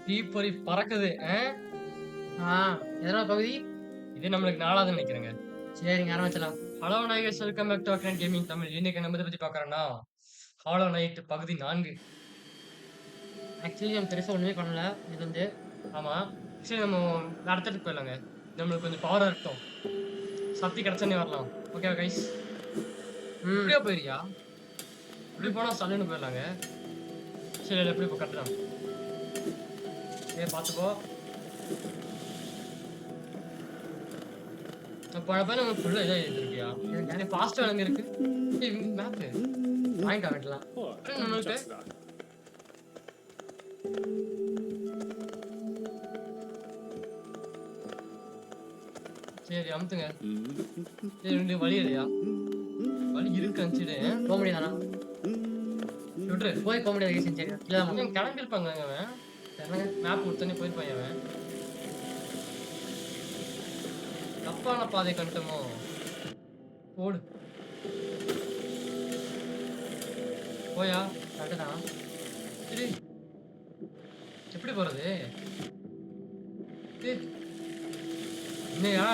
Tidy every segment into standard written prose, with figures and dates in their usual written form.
தீப்பொறி பறக்குது. ஆ எதனா பகுதி? இது நம்மளுக்கு 4வது நினைக்கிறேங்க. சரிங்க ஆரம்பிச்சலாம். Hello noise welcome back to அக்ரன் கேமிங் தமிழ். இன்னைக்கு நம்ம எத பத்தி பார்க்கறோம்னா, ஹாலோ நைட் பகுதி 4. ஆக்சுவலி நம்ம பெருசா ஒண்ணுமே பண்ணல. இது வந்து ஆமா. சரி நம்ம அடுத்த இடத்துக்கு போயிடலாங்க. நம்மளுக்கு கொஞ்சம் பவர் இருக்கட்டும். சக்தி கிடைச்சோனே வரலாம். ஓகேவா கைஸ்? ம். இப்படியே போயிரியா? இப்படி போனா சல்லுன்னு போயிடலாங்க. சரி இல்ல எப்படி போ கட்டுறான். பார்த்துக்கோ. போன போய் நம்ம ஃபுல்லா இதா எழுதிருக்கியா? எனக்கு ஃபாஸ்ட்டா எங்க இருக்கு? மேப்பு. பாயிண்ட் ஆகட்டலாம். Oh, நம்மளுக்கு just that. சரி அமுத்துங்க. சரி ரெண்டு வழி இல்லையா? வழி இருக்கு அனுப்பிச்சிடு. போக முடியாதானா? விட்ரு. போய் போக முடியாது கைஸ் சரி. இல்ல அவன் கிளம்பிருப்பாங்க அவன். தெரியலங்க. மேப் கொடுத்தோன்னே போயிருப்பான் அவன். தப்பான பாதை கண்டுமோ? ஓடு. போயா? கரெக்ட் தான். சரி. எப்படி போறது? ஏய், என்னையா?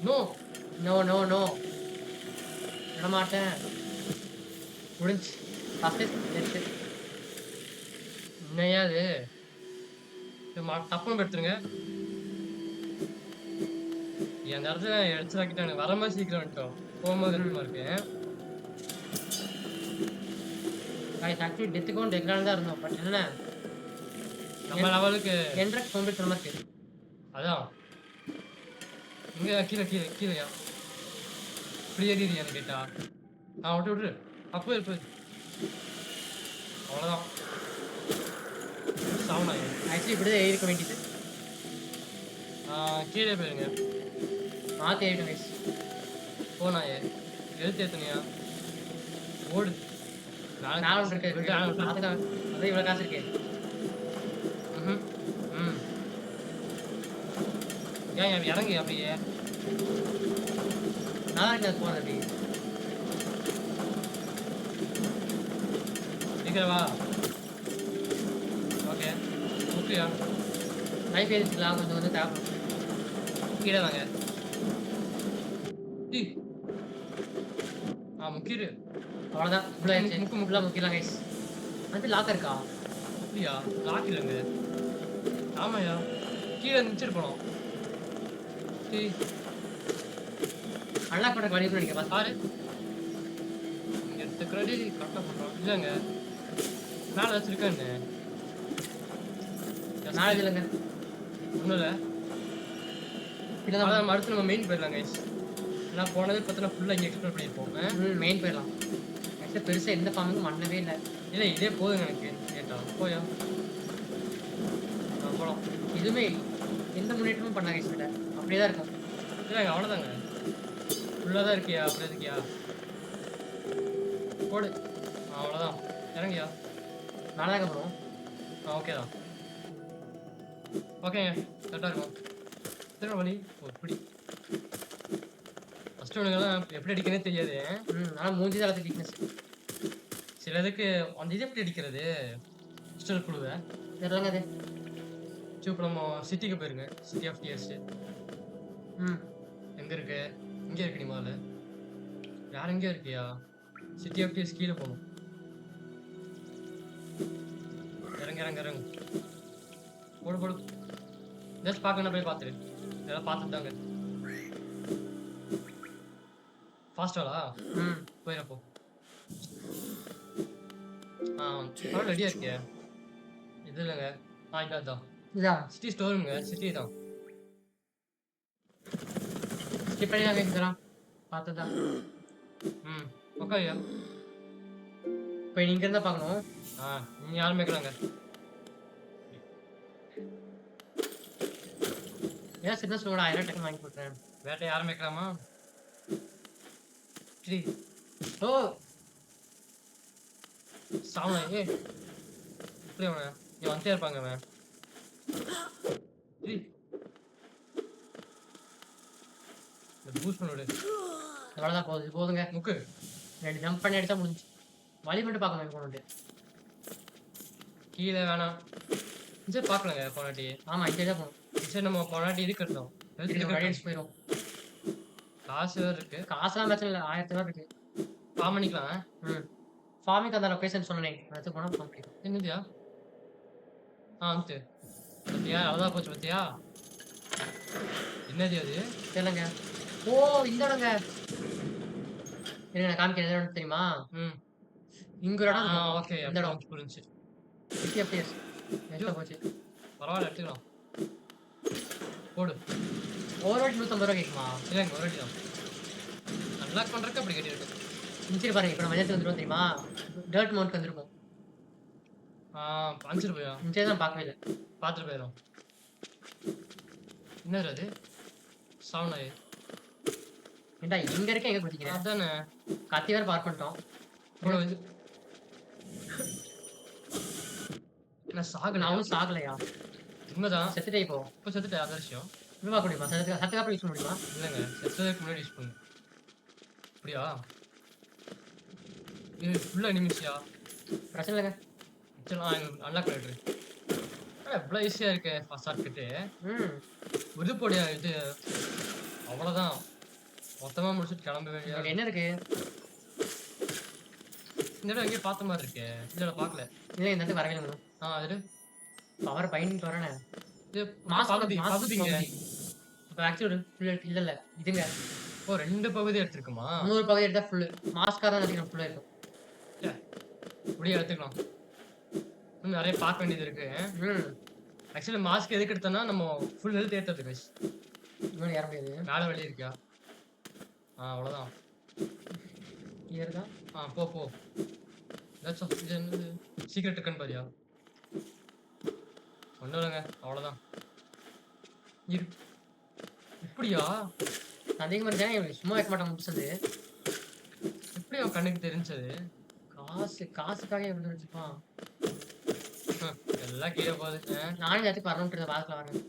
நோ. No no no. விட மாட்டேன். முடிஞ்சு. First next. என்னையா இது? தப்புன்னு எடுத்துருங்க. அந்த இடத்துல எரிச்சலாக்கிட்டானு வரும்போது சீக்கிரம் வந்துட்டோம். போகும்போது கஷ்டமா இருக்கு. கைஸ் ஆக்சுவலி டெத்துக்கும் டெக்ரான் தான் இருந்தோம். பட் என்ன நம்ம லெவலுக்கு என்ட்ரக் கம்ப்ளீட் பண்ண மாதிரி இருக்கு. அதான். இங்க கீழே கீழே கீழேயா? இப்படி ஏறிடுறியான்னு கேட்டா விட்டு விட்டுரு. அப்போ இருப்பு. அவ்வளோதான். சாவுனாயே. ஆக்சுவலி இப்படி தான் ஏறிக்க வேண்டியது. கீழே போயிருங்க. மாற்றி ஏறிட்டோம் கைஸ். போனாயே. எழுத்து ஏத்தனையா? ஓடு. நானும் இருக்கு. விட்டு அதுதான் அதான் இவ்வளோ காசு இருக்கு. ம். ஏன் இறங்கு அப்படியே. நல்லா இருக்கு அது போகிறது அப்படி. சீக்கிரம் வா. ஓகே. ஓகேயா? லைஃப் ஏறிச்சுக்கலாம் கொஞ்சம் கொஞ்சம் தேவைப்படும். கீழே வாங்க. முக்கிரு. அவ்வளோதான் ஃபுல்லாக ஆயிடுச்சு. முக்கு ஃபுல்லாக முக்கியலாம் கைஸ். வந்து லாக் இருக்கா? அப்படியா? லாக் இல்லைங்க. ஆமாயா. கீழே நினச்சிட்டு போனோம். அன்லாக் பண்ண வழி நினைக்க பாரு. பாரு. இங்க எடுத்துக்கிறாடி கரெக்டாக பண்ணுறோம். இல்லைங்க. மேலே வச்சிருக்கேன்னு. நாலேஜ் இல்லைங்க. ஒன்றும் இல்லை. இல்லை தான் அதான் அடுத்து நம்ம மெயின் போயிடலாம் கைஸ். நான் போனது பார்த்தா ஃபுல்லாக இங்கே எக்ஸ்ப்ளோர் பண்ணியிருப்போம். மெயின் போயிடலாம். ஆக்சுவலி பெருசாக எந்த ஃபார்முக்கும் பண்ணவே இல்லை. இல்லை இதே போதுங்க எனக்கு கேட்டா. போயா? போகலாம். இதுவுமே எந்த முன்னேற்றமும் பண்ண கைஸ் கிட்ட அப்படியே தான் இருக்கும். இல்லைங்க அவ்வளோதாங்க. ஃபுல்லாக தான் இருக்கியா? அப்படி இருக்கியா? போடு. அவ்வளோதான். இறங்கியா? நல்லா தான் அப்புறம் ஓகே தான். ஓகேங்க கரெக்டாக இருக்கும். திரும்ப வழி இப்படி. ஃபஸ்ட்டு உனக்குலாம் எப்படி அடிக்கனே தெரியாது. ஆனால் மூஞ்சி தான் வீக்னஸ். சிலதுக்கு அந்த இது எப்படி அடிக்கிறது? ஹிஸ்டல் குழுவை தெரியலங்க அது. சரி இப்போ நம்ம சிட்டிக்கு போயிருங்க. சிட்டி ஆஃப் டியர்ஸ் எங்கே இருக்கு? இங்கே இருக்கு. நீ முதல்ல வேற எங்கேயோ இருக்கியா? சிட்டி ஆஃப் டியர்ஸ் கீழே போகணும். இறங்கு. போடு. ஜஸ்ட் பார்க்கணும் போய் பார்த்துரு. இதெல்லாம் பார்த்துட்டு தாங்க. ஃபாஸ்டாலா? போயிடப்போ. ரெடியாக இருக்கியா? இது இல்லைங்க. இதான் இதா சிட்டி ஸ்டோருங்க. சிட்டி தான். ஸ்கிப் பண்ணி தான் கேட்குறான். பார்த்து தான். ஓகேயா? இப்போ இங்கே இருந்தால் பார்க்கணும். நீ யாரும் வைக்கலாங்க. ஏன் சின்ன ஸ்லோட 1000 டக்குன்னு வாங்கி கொடுக்குறேன். வேட்டை யாரும் வைக்கலாமா? சரி. ஓ சாவனா? இப்படி அவன் நீ வந்துட்டே இருப்பாங்க அவன். பூஸ்ட் பண்ணிவிடு. அவ்வளோதான் போதுங்க. முக்கு 2 ஜம்ப் பண்ணி அடித்தா முடிஞ்சு. வழி மட்டும் பார்க்கணும் கொண்டு. கீழே வேணாம். சரி பார்க்கலங்க போனாட்டி. ஆமா இந்த தான் போகணும். சரி நம்ம போனாட்டி இதுக்கு எடுத்தோம். இதுக்கு ஹெல்த்துக்கு வழி எடுத்தோம். அடிச்சு போயிடும். காசு வேற இருக்கு. காசுலாம் பிரச்சனை இல்லை, 1000 ரூபா இருக்கு. ஃபார்ம் பண்ணிக்கலாம். ம். ஃபார்மிக்கு அந்த லொகேஷன் சொன்னேன், அதுக்கு போனா ஃபார்ம் கிடைக்கும். என்னதுயா? அமுத்து. பாத்தியா? அவ்வளோதான் போச்சு பாத்தியா? என்னது அது? தெரியலங்க. ஓ இந்த இடங்க. இருங்க நான் காமிக்கிறேன், எந்த இடம் தெரியுமா? ம். இங்க ஒரு இடம் இருக்கும். ஓகே. இந்த இடம் புரிஞ்சுச்சு. 50 FPS. எக்ஸ்ட்ரா போச்சு. பரவாயில்ல எடுத்துக்கலாம். போடு. ஒரு வாட்டி 150 ரூபா கேட்குமா? இல்லைங்க ஒரு வாட்டி தான். அன்லாக் பண்றதுக்கு அப்படி கட்டியிருக்கு. சரி பாருங்க, இப்போ நம்ம எதாச்சும் வந்துருவோம் தெரியுமா? டர்ட் மவுண்ட் வந்திருக்கும். அனுப்பிச்சிட்டு போயா? சரி தான் பார்க்கவே இல்லை. பார்த்துட்டு போயிடும். என்னது அது? சாவுனாயே. ஏண்டா இங்க இருக்க எங்க குதிக்கிறேன்? அதானே. கத்தி வேற பார்க் பண்ணிட்டோம். ப்ரோ இது என்ன சாகல? நான் ஒன்றும் சாகலையா? உண்மைதான். செத்துட்டே இப்போ. இப்போ செத்துட்டேன் அதான் விஷயம். இது பார்க்க முடியுமா? சத்துக்கு அப்புறம் யூஸ் பண்ண முடியுமா? இல்லைங்க செத்ததுக்கு முன்னாடி யூஸ் பண்ணு. அப்படியா? இது ஃபுல்லாக எனிமிஸியா? பிரச்சனை இல்லைங்க. சரி அன்லாக் பண்ணிடுறேன். இவ்வளோ ஈஸியாக இருக்கு ஃபர்ஸ்ட் ஷார்ட்கட்டு. ம். இது போடியா இது அவ்வளோதான். மொத்தமாக முடிச்சுட்டு கிளம்ப வேண்டிய. இங்க என்ன இருக்கு? இந்த இடம் எங்கேயும் பார்த்த மாதிரி இருக்கே. இல்லை பார்க்கல. இல்லை இந்த இடத்துக்கு வரவே இல்லை. அது பவர் பயணிட்டு வரேனே. இது மாஸ்க் பகுதி பகுதிங்க. இப்போ ஆக்சுவலி ஃபுல் இல்லை இல்லை இதுங்க. ஓ 2 பகுதி எடுத்துருக்குமா? 300 பகுதி எடுத்தா ஃபுல்லு. மாஸ்காக தான் நினைக்கிறேன் ஃபுல்லாக இருக்கும். இப்படியே எடுத்துக்கலாம். இன்னும் நிறைய பார்க்க வேண்டியது இருக்கு. ம். ஆக்சுவலி மாஸ்க் எதுக்கு எடுத்தோம்னா நம்ம ஃபுல் ஹெல்த் ஏற்றுறது கைஸ். இன்னும் ஏற முடியாது. மேலே வெளியே இருக்கியா? அவ்வளோதான். கிளியர் தான். போ போ. ஏதாச்சும் இது என்னது சீக்ரெட் இருக்குன்னு பாரியா? ஒன்றும் இல்லைங்க அவ்வளோதான். இரு இப்படியா? அதிகமாக இருந்தால் இவங்க சும்மா வைக்க மாட்டாங்க முடிச்சது. எப்படி அவன் கண்ணுக்கு தெரிஞ்சது? காசுக்காக எப்படி வச்சுப்பான்? எல்லாம் கீழே போகுது. நானும் எல்லாத்துக்கும் வரணுன்றது வாக்கில் வரேன்.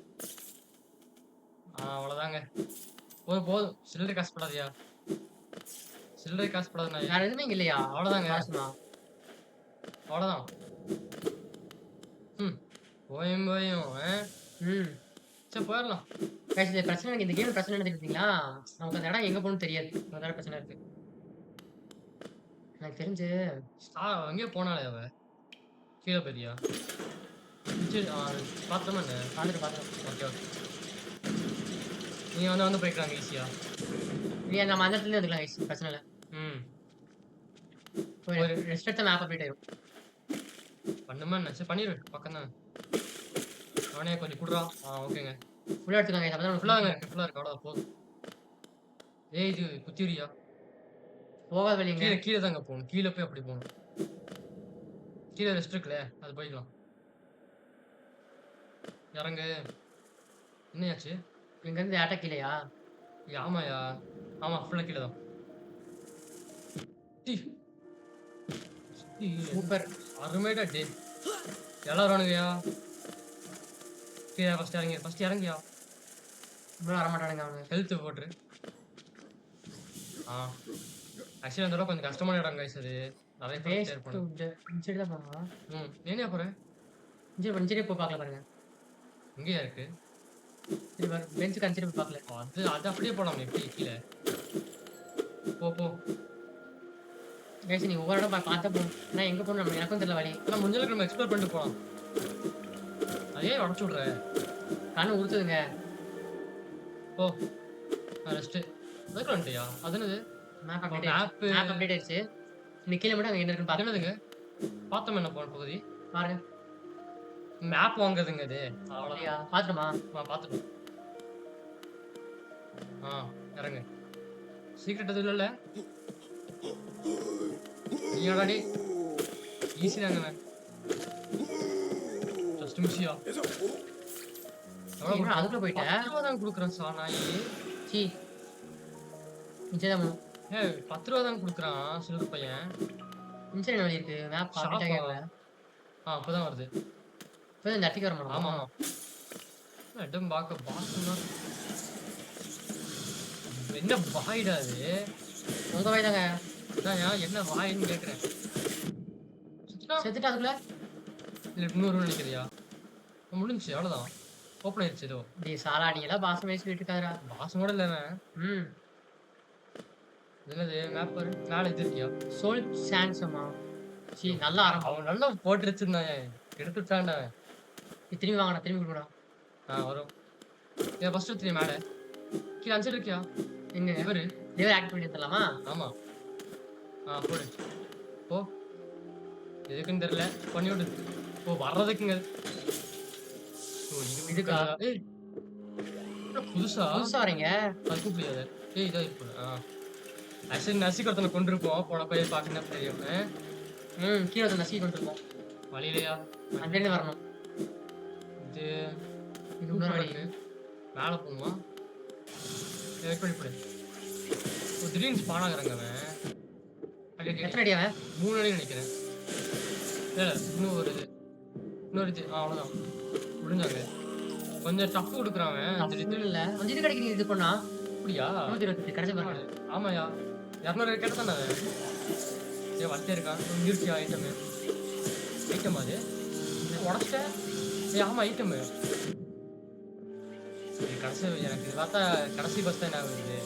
அவ்வளோதாங்க. போதும் போதும். சில்லறை காசு படாதியா? சில்லறை காசு படாதுண்ணா. வேற எதுவுமே இங்க இல்லையா? அவ்வளோதாங்க. காசுமா? அவ்வளோதான். போயும் போயும் ம். சரி போயிடலாம். இந்த பிரச்சனை எனக்கு இந்த கேம் பிரச்சனை என்ன தெரியுங்களா? நமக்கு அந்த இடம் எங்க போகணும்னு தெரியாது. அதோட பிரச்சனை இருக்கு. எனக்கு தெரிஞ்சு எங்கேயோ போனாலே அவ கீழே பெரியா? சரி பார்த்துமா என்ன? பார்த்துட்டு ஓகே ஓகே. நீ வந்து போய்க்கிறாங்க ஈஸியா. நீ நம்ம அந்த இடத்துல வந்துக்கலாம் guys, பிரச்சனை இல்லை. ம். ஒரு ரெஸ்ட் எடுத்த மேப் அப்டேட் ஆயிடும். பண்ணுமா என்ன? சரி பண்ணிடு. பக்கம் தான். அவனே கொஞ்சம் குடுறா. ஓகேங்க. ஃபுல்லாக எடுத்துக்காங்க. அப்பதான் ஃபுல்லாக இருக்கு அவ்வளோதான் போதும். இது குத்திரியா? போகாத வழிங்க. கீழே கீழே தாங்க போகணும். கீழே போய் அப்படி போகணும். கீழே ரெஸ்ட் இருக்குல்ல அது போய்க்கலாம். இறங்கு. என்னையாச்சு? இங்கேருந்து ஏட்டா கீழையா? ஆமாயா. ஆமாம் ஃபுல்லாக கீழே தான். சூப்பர். அருமைடா டே. எல்லாம் வரானுங்கயா. கீழே ஃபர்ஸ்ட் இறங்கியா. இன்னும் வரமாட்டானுங்க அவனுங்க. ஹெல்த்து போட்டுரு. ஆக்சுவலி அந்த கொஞ்சம் கஷ்டமான இடம் கைஸ் அது. நிறைய பேர் இருப்பாங்க. இன்சைடு தான் போகணுமா? ஏனியா போகிறேன்? இன்சைடு போய் பார்க்கல பாருங்க. இங்கேயா இருக்கு? சரி பாரு, பெஞ்சுக்கு அன்சைடு போய் பார்க்கல. அது அப்படியே போகலாம் எப்படி கீழே. போ கைஸ் நீ ஒவ்வொரு இடம் பார்த்தா போகணும். நான் எங்கே போகணும் நம்ம எனக்கும் தெரியல வழி. ஆனால் முடிஞ்சளவுக்கு நம்ம எக்ஸ்ப்ளோர் பண்ணிட்டு போகலாம். அதே உடச்சு விட்ற கண்ணு உறுத்துதுங்க. ஓ ரெஸ்ட்டு அதுக்கு வந்துட்டியா? அது என்னது? மேப் மேப்பு அப்டேட் ஆயிடுச்சு. நீ கீழே மட்டும் அங்கே என்ன இருக்குன்னு பார்த்து என்னதுங்க? பார்த்தோம் என்ன போன பகுதி பாருங்க. மேப் வாங்குறதுங்க அது. அவ்வளோயா? பார்த்துட்டுமா? பார்த்துட்டோம். இறங்க. சீக்கிரட் எதுவும் இல்லைல்ல? நீடாடி ஈஸி தாங்க. ஜஸ்ட் மிஸ்ஸியா? அதுக்குள்ள போயிட்டேன். 10 ரூபா தான் கொடுக்குறேன் சானாயி. சி இன்சைடு 10 ரூபா தான் கொடுக்குறான் சில்லற பையன். இன்சைடு வழி இருக்கு. மேப் அப்டேட் ஆகல. அப்பதான் வருது. இப்போ இந்த இடத்துக்கு வர மாட்டோம். ஆமா இடம் பார்க்க பாசம். என்ன வாயிடா அது? உங்க வாய் தாங்க. என்ன வாயின்னு கேட்குறேன். செத்துட்டா அதுக்குள்ள? இல்லை இன்னொரு நினைக்கிறியா? முடிஞ்சுச்சு அவ்வளவுதான். ஓப்பன் ஆயிருச்சு ஏதோ. டேய் சாலா நீ எல்லாம் பாசம் பேசி சொல்லிட்டு இருக்காதடா. பாசம் கூட இல்ல அவன். ம். இது என்னது மேப் பாரு. மேல இது இருக்கியா? சோல் சான்சமா. சீ நல்லா ஆரம்பம். அவன் நல்லா போட்டு வச்சிருந்தான். எடுத்து விட்டான்டா அவன். நீ திரும்பி வாங்கடா திரும்பி கொடுடா. வரும். இதை ஃபர்ஸ்ட் எடுத்துறியா மேல? கீழே அந்த சைடு இருக்கியா? எங்க இவரு. லிவர் ஆக்டிவேட் பண்ணலாமா? ஆமா. போடு. போ. எதுக்குன்னு தெரியல. பண்ணி விடு. ஓ வர்றதுக்குங்க. ஓ இதுக்கா? ஏய். என்ன புதுசா? புதுசா வரீங்க. அது கூப்பிடியாது. ஏய் இதா இருக்கு. ஆக்சுவலி நசிக்கு ஒருத்தனை கொண்டிருப்போம். போன போய் பார்க்கணும் தெரியும். கீழே வந்து நசி கொண்டு இருக்கோம். வழியிலையா? அங்கிருந்து வரணும். இது இது இன்னொரு வழி. மேல போகுமா? வெயிட் பண்ணி போடு. ஓ திடீர்னு ஸ்பான் ஆகுறாங்க அவன். எத்தனை அடி அவன்? 3 அடி நினைக்கிறேன். இல்ல இன்னொரு இது. அவ்வளவுதான். முடிஞ்சாங்க. கொஞ்சம் டஃப் கொடுக்குறான் அவன். திடீர்னு இல்ல. கொஞ்சம் இது கிடைக்கிறீங்க இது பண்ணா. அப்படியா? 128 கிடைச்ச பாருங்க. ஆமாயா. 200 கேட்டதானே அவன். ஏய் வளர்த்தே இருக்கான். இருக்கியா ஐட்டம்? ஐட்டம் அது உடச்சிட்டேன். ஆமா ஐட்டம். கடைசி எனக்கு இது பார்த்தா கடைசி பஸ் தான் என்ன ஆகுது.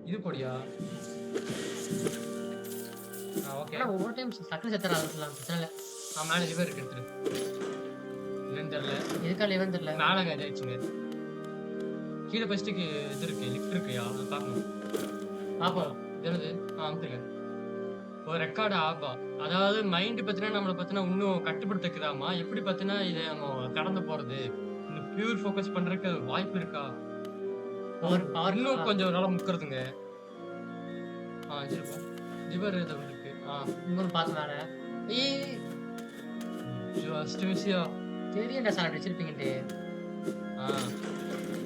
இது போடியா? ஓகே. ஒவ்வொரு டைம் டக்குனு செத்துறா அதெல்லாம் பிரச்சனை இல்ல. மேல லிவர் இருக்கு எடுத்துரு. இல்லன்னு தெரியல. எதுக்கா லிவர் தெரியல. மேலங்க இதாச்சுங்க. கீழே ஃபர்ஸ்ட்டுக்கு இது இருக்கு லிஃப்ட் இருக்குயா அதை பார்க்கணும். பாப்போம். என்னது? அமுத்துங்க. ஒரு ரெக்கார்டு ஆபா. அதாவது மைண்ட் பத்தினா நம்மளை பத்தினா இன்னும் கட்டுப்படுத்திக்கிறாமா? எப்படி பத்தினா இதை நம்ம கடந்து போறது? இன்னும் பியூர் ஃபோக்கஸ் பண்றதுக்கு வாய்ப்பு இருக்கா? பவர் இன்னும் கொஞ்சம் நல்லா முக்கிறதுங்க. சரிப்பா. லிவர் இது இருக்கு. இன்னொரு பார்த்து மேல. ஏய் ஜஸ்ட் மிஸ்யா. தெரியண்டா சார் அப்படி வச்சிருப்பீங்கட்டு.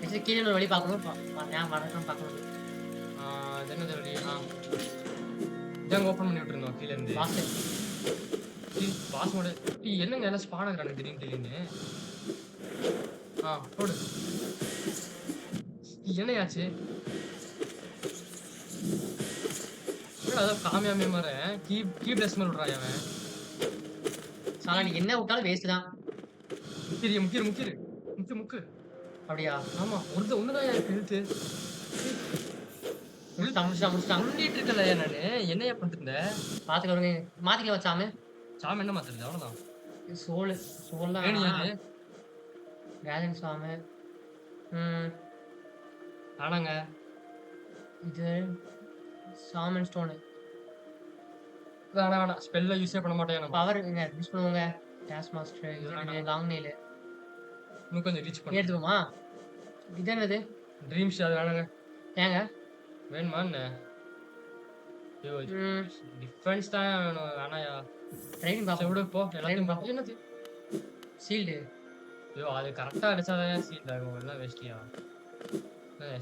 ஆக்சுவலி கீழே ஒரு வழி பார்க்கணும். நான் வணக்கம் பார்க்கணும். அது என்னது வழி? இதாங்க ஓப்பன் பண்ணி விட்டுருந்தோம் கீழே இருந்து. பாஸ்மோட என்னங்க எல்லாம் ஸ்பான் ஆகுறாங்க திடீர்னு. போடு. என்னையாச்சு? அதான் காமியாமே மாதிரி கீப்லெஸ் மாதிரி விட்றான் அவன். சாலா நீ என்ன விட்டாலும் வேஸ்ட் தான். முக்கு. அப்படியா? ஆமா ஒண்ணுதான் எனக்கு இழுத்து. முடிச்சிட்டான். முன்னிட்டு இருக்கல நானு. என்னையா பண்ணிட்டு இருந்தேன்? பாத்துக்க வருங்க. மாத்திக்கலாம் வச்சாம. சாமி என்ன மாத்துறது? அவ்வளவுதான். சோல் வேணியாது. கேலன் சாம. ஆனாங்க இது சாமன் ஸ்டோனு. வேணாம் ஸ்பெல்ல யூஸே பண்ண மாட்டேன். பவர் யூஸ் பண்ணுவாங்க. Dash master long nail. இன்னும் கொஞ்சம் ரீச் பண்ணி எடுத்துக்கோமா. இது என்னது? ட்ரீம்ஸ் அது வேணாங்க. ஏங்க வேணுமா என்ன? டிஃபென்ஸ் தான் வேணும். வேணாயா? ட்ரைனிங் பாப்போம். விடு போ. எல்லாத்தையும் பாப்போம். என்னது? ஷீல்டு. அது கரெக்டா அடிச்சாதான் ஷீல்ட் ஆகும். எல்லாம் வேஸ்டியா?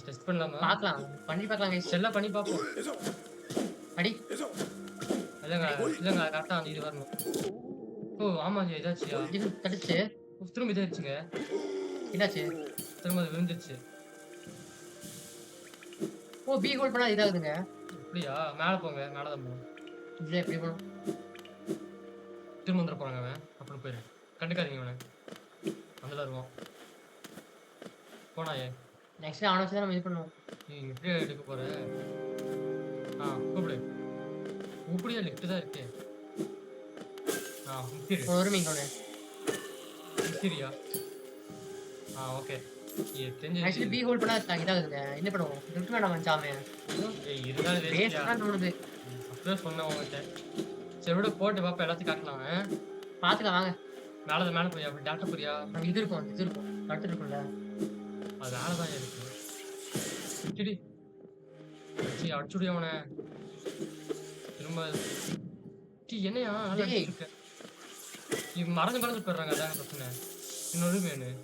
டெஸ்ட் பண்ணலாமா? பார்க்கலாம். பண்ணி பார்க்கலாம் गाइस. எல்லாம் பண்ணி பாப்போம். அடி. இல்லங்க கரெக்டா இது வரணும். ஆமாங்க இதாச்சியா? இது தடிச்சு. திரும்ப இதாச்சுங்க. என்னாச்சு? திரும்ப அது விழுந்துருச்சு. பி ஹோல்ட் பண்ணா இதாகுதுங்க. அப்படியா? மேல போங்க. மேல தான் போங்க. இதுல எப்படி போணும்? திரும்ப வந்துட போறாங்க அவன். அப்புறம் போயிரு. கண்டுக்காதீங்க அவனை. அங்கதான் வருவான். போனாயே. நெக்ஸ்ட் அவனை வச்சு தான் நம்ம இது பண்ணுவோம். நீ எப்படி எடுக்க போற? கூப்பிடு. கூப்பிடியா? லிஃப்ட் தான் இருக்கு. முக்கிரு. ஒரு மீன் ஒன்று. முக்கிரியா? ஓகே. ஆக்சுவலி பி ஹோல்ட் பண்ணா இதாகுதுங்க. என்ன பண்ணுவோம்? லிஃப்ட் வேணாம் மச்சாமே. இருந்தாலும் வேஸ்ட் தான் தோணுது. அப்படியே சொன்னேன் உங்ககிட்ட. சரி விட போட்டு பாப்பா எல்லாத்தையும் காட்டலாம். பாத்துக்கலாம் வாங்க. மேல போய் அப்படி டேரக்டா போறியா? இது இருக்கும். அடுத்து இருக்கும்ல. அது மேலதான் இருக்கு. சரி சரி அடிச்சுடியா அவனை. திரும்ப என்னையா இருக்கு? மறந்து போயிடுறாங்க. அதான் பிரச்சனை. இன்னொரு வேணும்.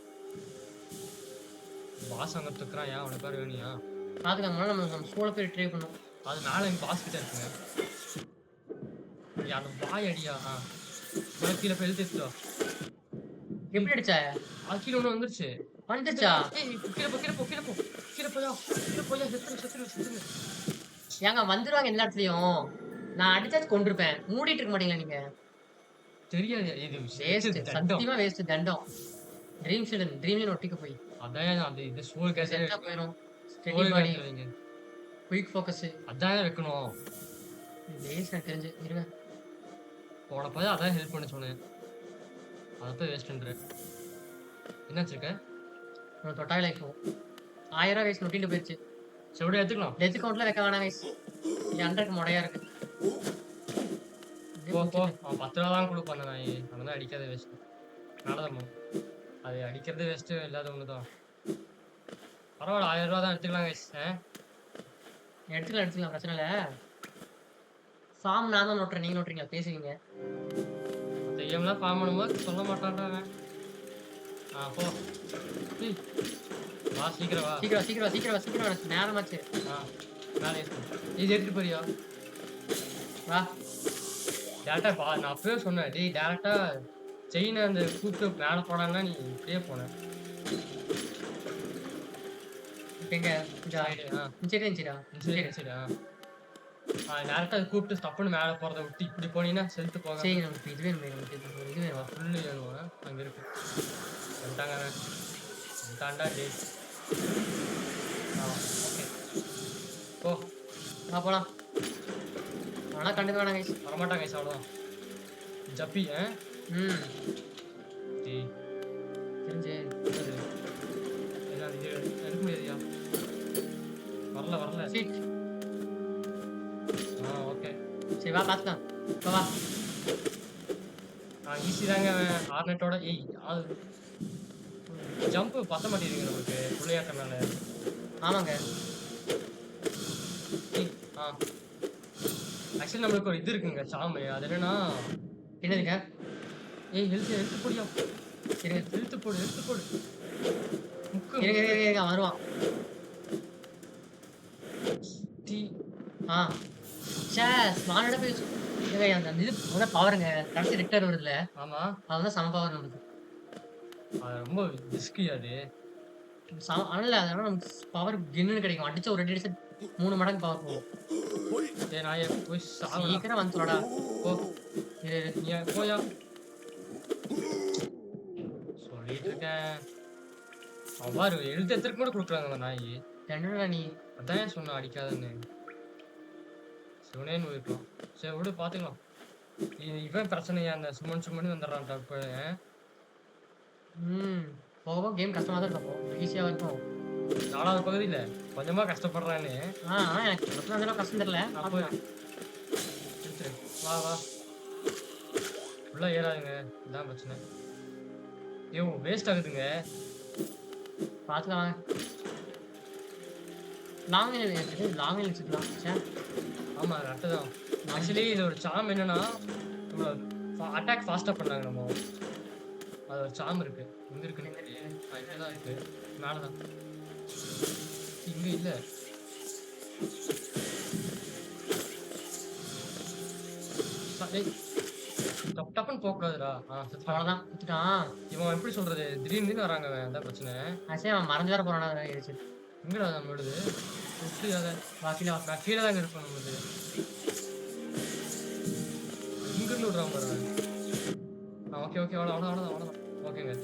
பாஸ் அங்க தூக்குறான். ஏன் அவனை பேர் வேணியா? பாத்துக்காங்க. நம்ம சோல போய் ட்ரை பண்ணுவோம். அது மேல எங்க பாஸ் கிட்ட இருக்குங்க. அந்த பாய் அடியா? கீழே போய் எழுதிட்டோ. எப்படி அடிச்சா? அது கீழே ஒண்ணு வந்துருச்சு. வந்துச்சா? கீழே போயா செத்துரு. ஏங்க வந்துருவாங்க எல்லா இடத்துலயும். நான் அடிச்சாச்சு கொண்டிருப்பேன். மூடிட்டு இருக்க மாட்டீங்களா நீங்க? தெரியாது. இது வேஸ்ட். தண்டம். சத்தியமா வேஸ்ட் தண்டம். ட்ரீம்லயும் ஒட்டிக்க போய். அதான் அது இது சோல் கேஸ் செத்தா போயிரும். ஸ்டெடி சோல் பாடி, கேஸ் வைங்க. Quick focus. அதான் வைக்கணும். வேஸ்ட் எனக்கு தெரிஞ்சு. இருங்க. போன போது அதான் ஹெல்ப் பண்ண சொன்னேன். அத போய் வேஸ்ட்ன்ற. என்ன வச்சிருக்க? உனக்கு தொட்டாவே லைஃப் போகும். 1000 ரூபா வேஸ்ட் நொட்டிட்டு போயிருச்சு. சரி விடு எடுத்துக்கலாம். டெத் கவுண்ட்ல வைக்க வேணாம் கைஸ். இது 100க்கு மொடையா இருக்கு. போ அவன் 10 ரூபா தான் கொடுப்பான் நாய். அவன் தான் அடிக்காத வேஸ்ட். நல்லதம்மா. அது அடிக்கிறது வேஸ்ட் இல்லாத ஒண்ணுதான். பரவாயில்ல 1000 ரூபா தான் எடுத்துக்கலாம் கைஸ். எடுத்துக்கலாம் பிரச்சனை இல்ல. ஃபார்ம் நான் தான் நோட்டுறேன், நீங்க நோட்டுறீங்க, பேசுவீங்க. தெய்யம்லாம் ஃபார்ம் பண்ணும்போது சொல்ல மாட்டான்டா அவன். போ. ஏய், வா சீக்கிரம் வா. சீக்கிரம் எனக்கு நேரமாச்சு. மேலே இது எடுத்துட்டு போறியா? வா. டேரக்டா பா நான் அப்பவே சொன்னேன். டேய் டேரக்டா செயினை அந்த கூப்பிட்டு மேலே போனான்னா நீ இப்படியே போன. எங்க சரி இருந்துச்சுடா. சரி டேரக்டா அதை கூப்பிட்டு தப்புன்னு மேலே போறதை விட்டு இப்படி போனீங்கன்னா செலுத்து போக. சரி நமக்கு இது வேணும். ஃபுல்லு வேணும். அங்க இருக்கு வந்துட்டாங்க வந்துட்டான்டா டே. ஓகே போ போலாம். ஆனால் கண்டுக்க வேணாம் கைஸ். வரமாட்டாங்க கைஸ் அவ்வளோதான். ஜப்பி டேய் தெரிஞ்சு என்ன இது எடுக்க முடியாதுயா. வரல சீட். ஓகே சரி வா பார்த்துக்கலாம். வா ஈஸி தாங்க அவன் ஆர்னெட்டோட. ஏய் அது ஜம்ப் பத்த மாட்டேங்குது நமக்கு பிள்ளையாட்டனால. ஆமாங்க. ஆக்சுவலி நம்மளுக்கு ஒரு இது இருக்குங்க சாமி. அது என்னன்னா என்னதுங்க? ஏய் ஹெல்த் போடியா. ஹெல்த் போடு முக்கு இருங்க வருவான். ஸ்மார்ட்டா போய் அந்த இது பவருங்க கடைசி ரெக்டர் வருதுல. ஆமா அதுதான் சம பவர் நமக்கு. அது ரொம்ப ரிஸ்கி அது. அதனால நமக்கு பவர் கின்னு கிடைக்கும். அடிச்ச ஒரு 2 அடிச்சு 3 மடங்கு பவர் போகும். நான் போய் சீக்கிரம் வந்து சொல்லடா. போ நீ போயா சொல்லிட்டு இருக்கேன். அவ்வாறு எழுத்து எடுத்துட்டு கூட கொடுக்குறாங்க அந்த நாய். என்னடா நீ அதான் சொன்ன அடிக்காதன்னு. சிவனேன்னு போயிருக்கலாம். சரி விடு பாத்துக்கலாம். இவன் பிரச்சனையா அந்த சுமன் வந்துடுறான் இப்போ. போக போக கேம் கஷ்டமா தான் இருக்கும். ஈஸியா இருக்கும். 4வது பகுதியில கொஞ்சமா கஷ்டப்படுறான்னு. எனக்கு அதெல்லாம் கஷ்டம் தெரியல. அப்போ எடுத்துரு. வா உள்ள ஏறாதுங்க. இதான் பிரச்சனை. ஐயோ வேஸ்ட் ஆகுதுங்க. பார்த்துக்கலாம். லாங் லைன் வச்சுக்கலாம். ஆமா கரெக்டு தான். ஆக்சுவலி இது ஒரு சாம் என்னன்னா அட்டாக் ஃபாஸ்டா பண்ணாங்க நம்ம. அது ஒரு சாம் இருக்கு. எங்க இருக்குன்னு தான் இருக்கு. மேலதான் இங்க இல்ல. டப்புன்னு போக்காதுடா. அவ்வளவுதான் விட்டுட்டான். இவன் எப்படி சொல்றது திடீர்னு வராங்க. அதான் பிரச்சனை. அவன் மறந்து வேற போறானா ஆயிடுச்சு. எங்கடா நம்மளுது நான் கீழே தாங்க இருப்பேன். நம்மளுது இங்கிருந்து விடுறான் பாருங்க. ஓகே அவ்வளோதான் ஓகேங்க.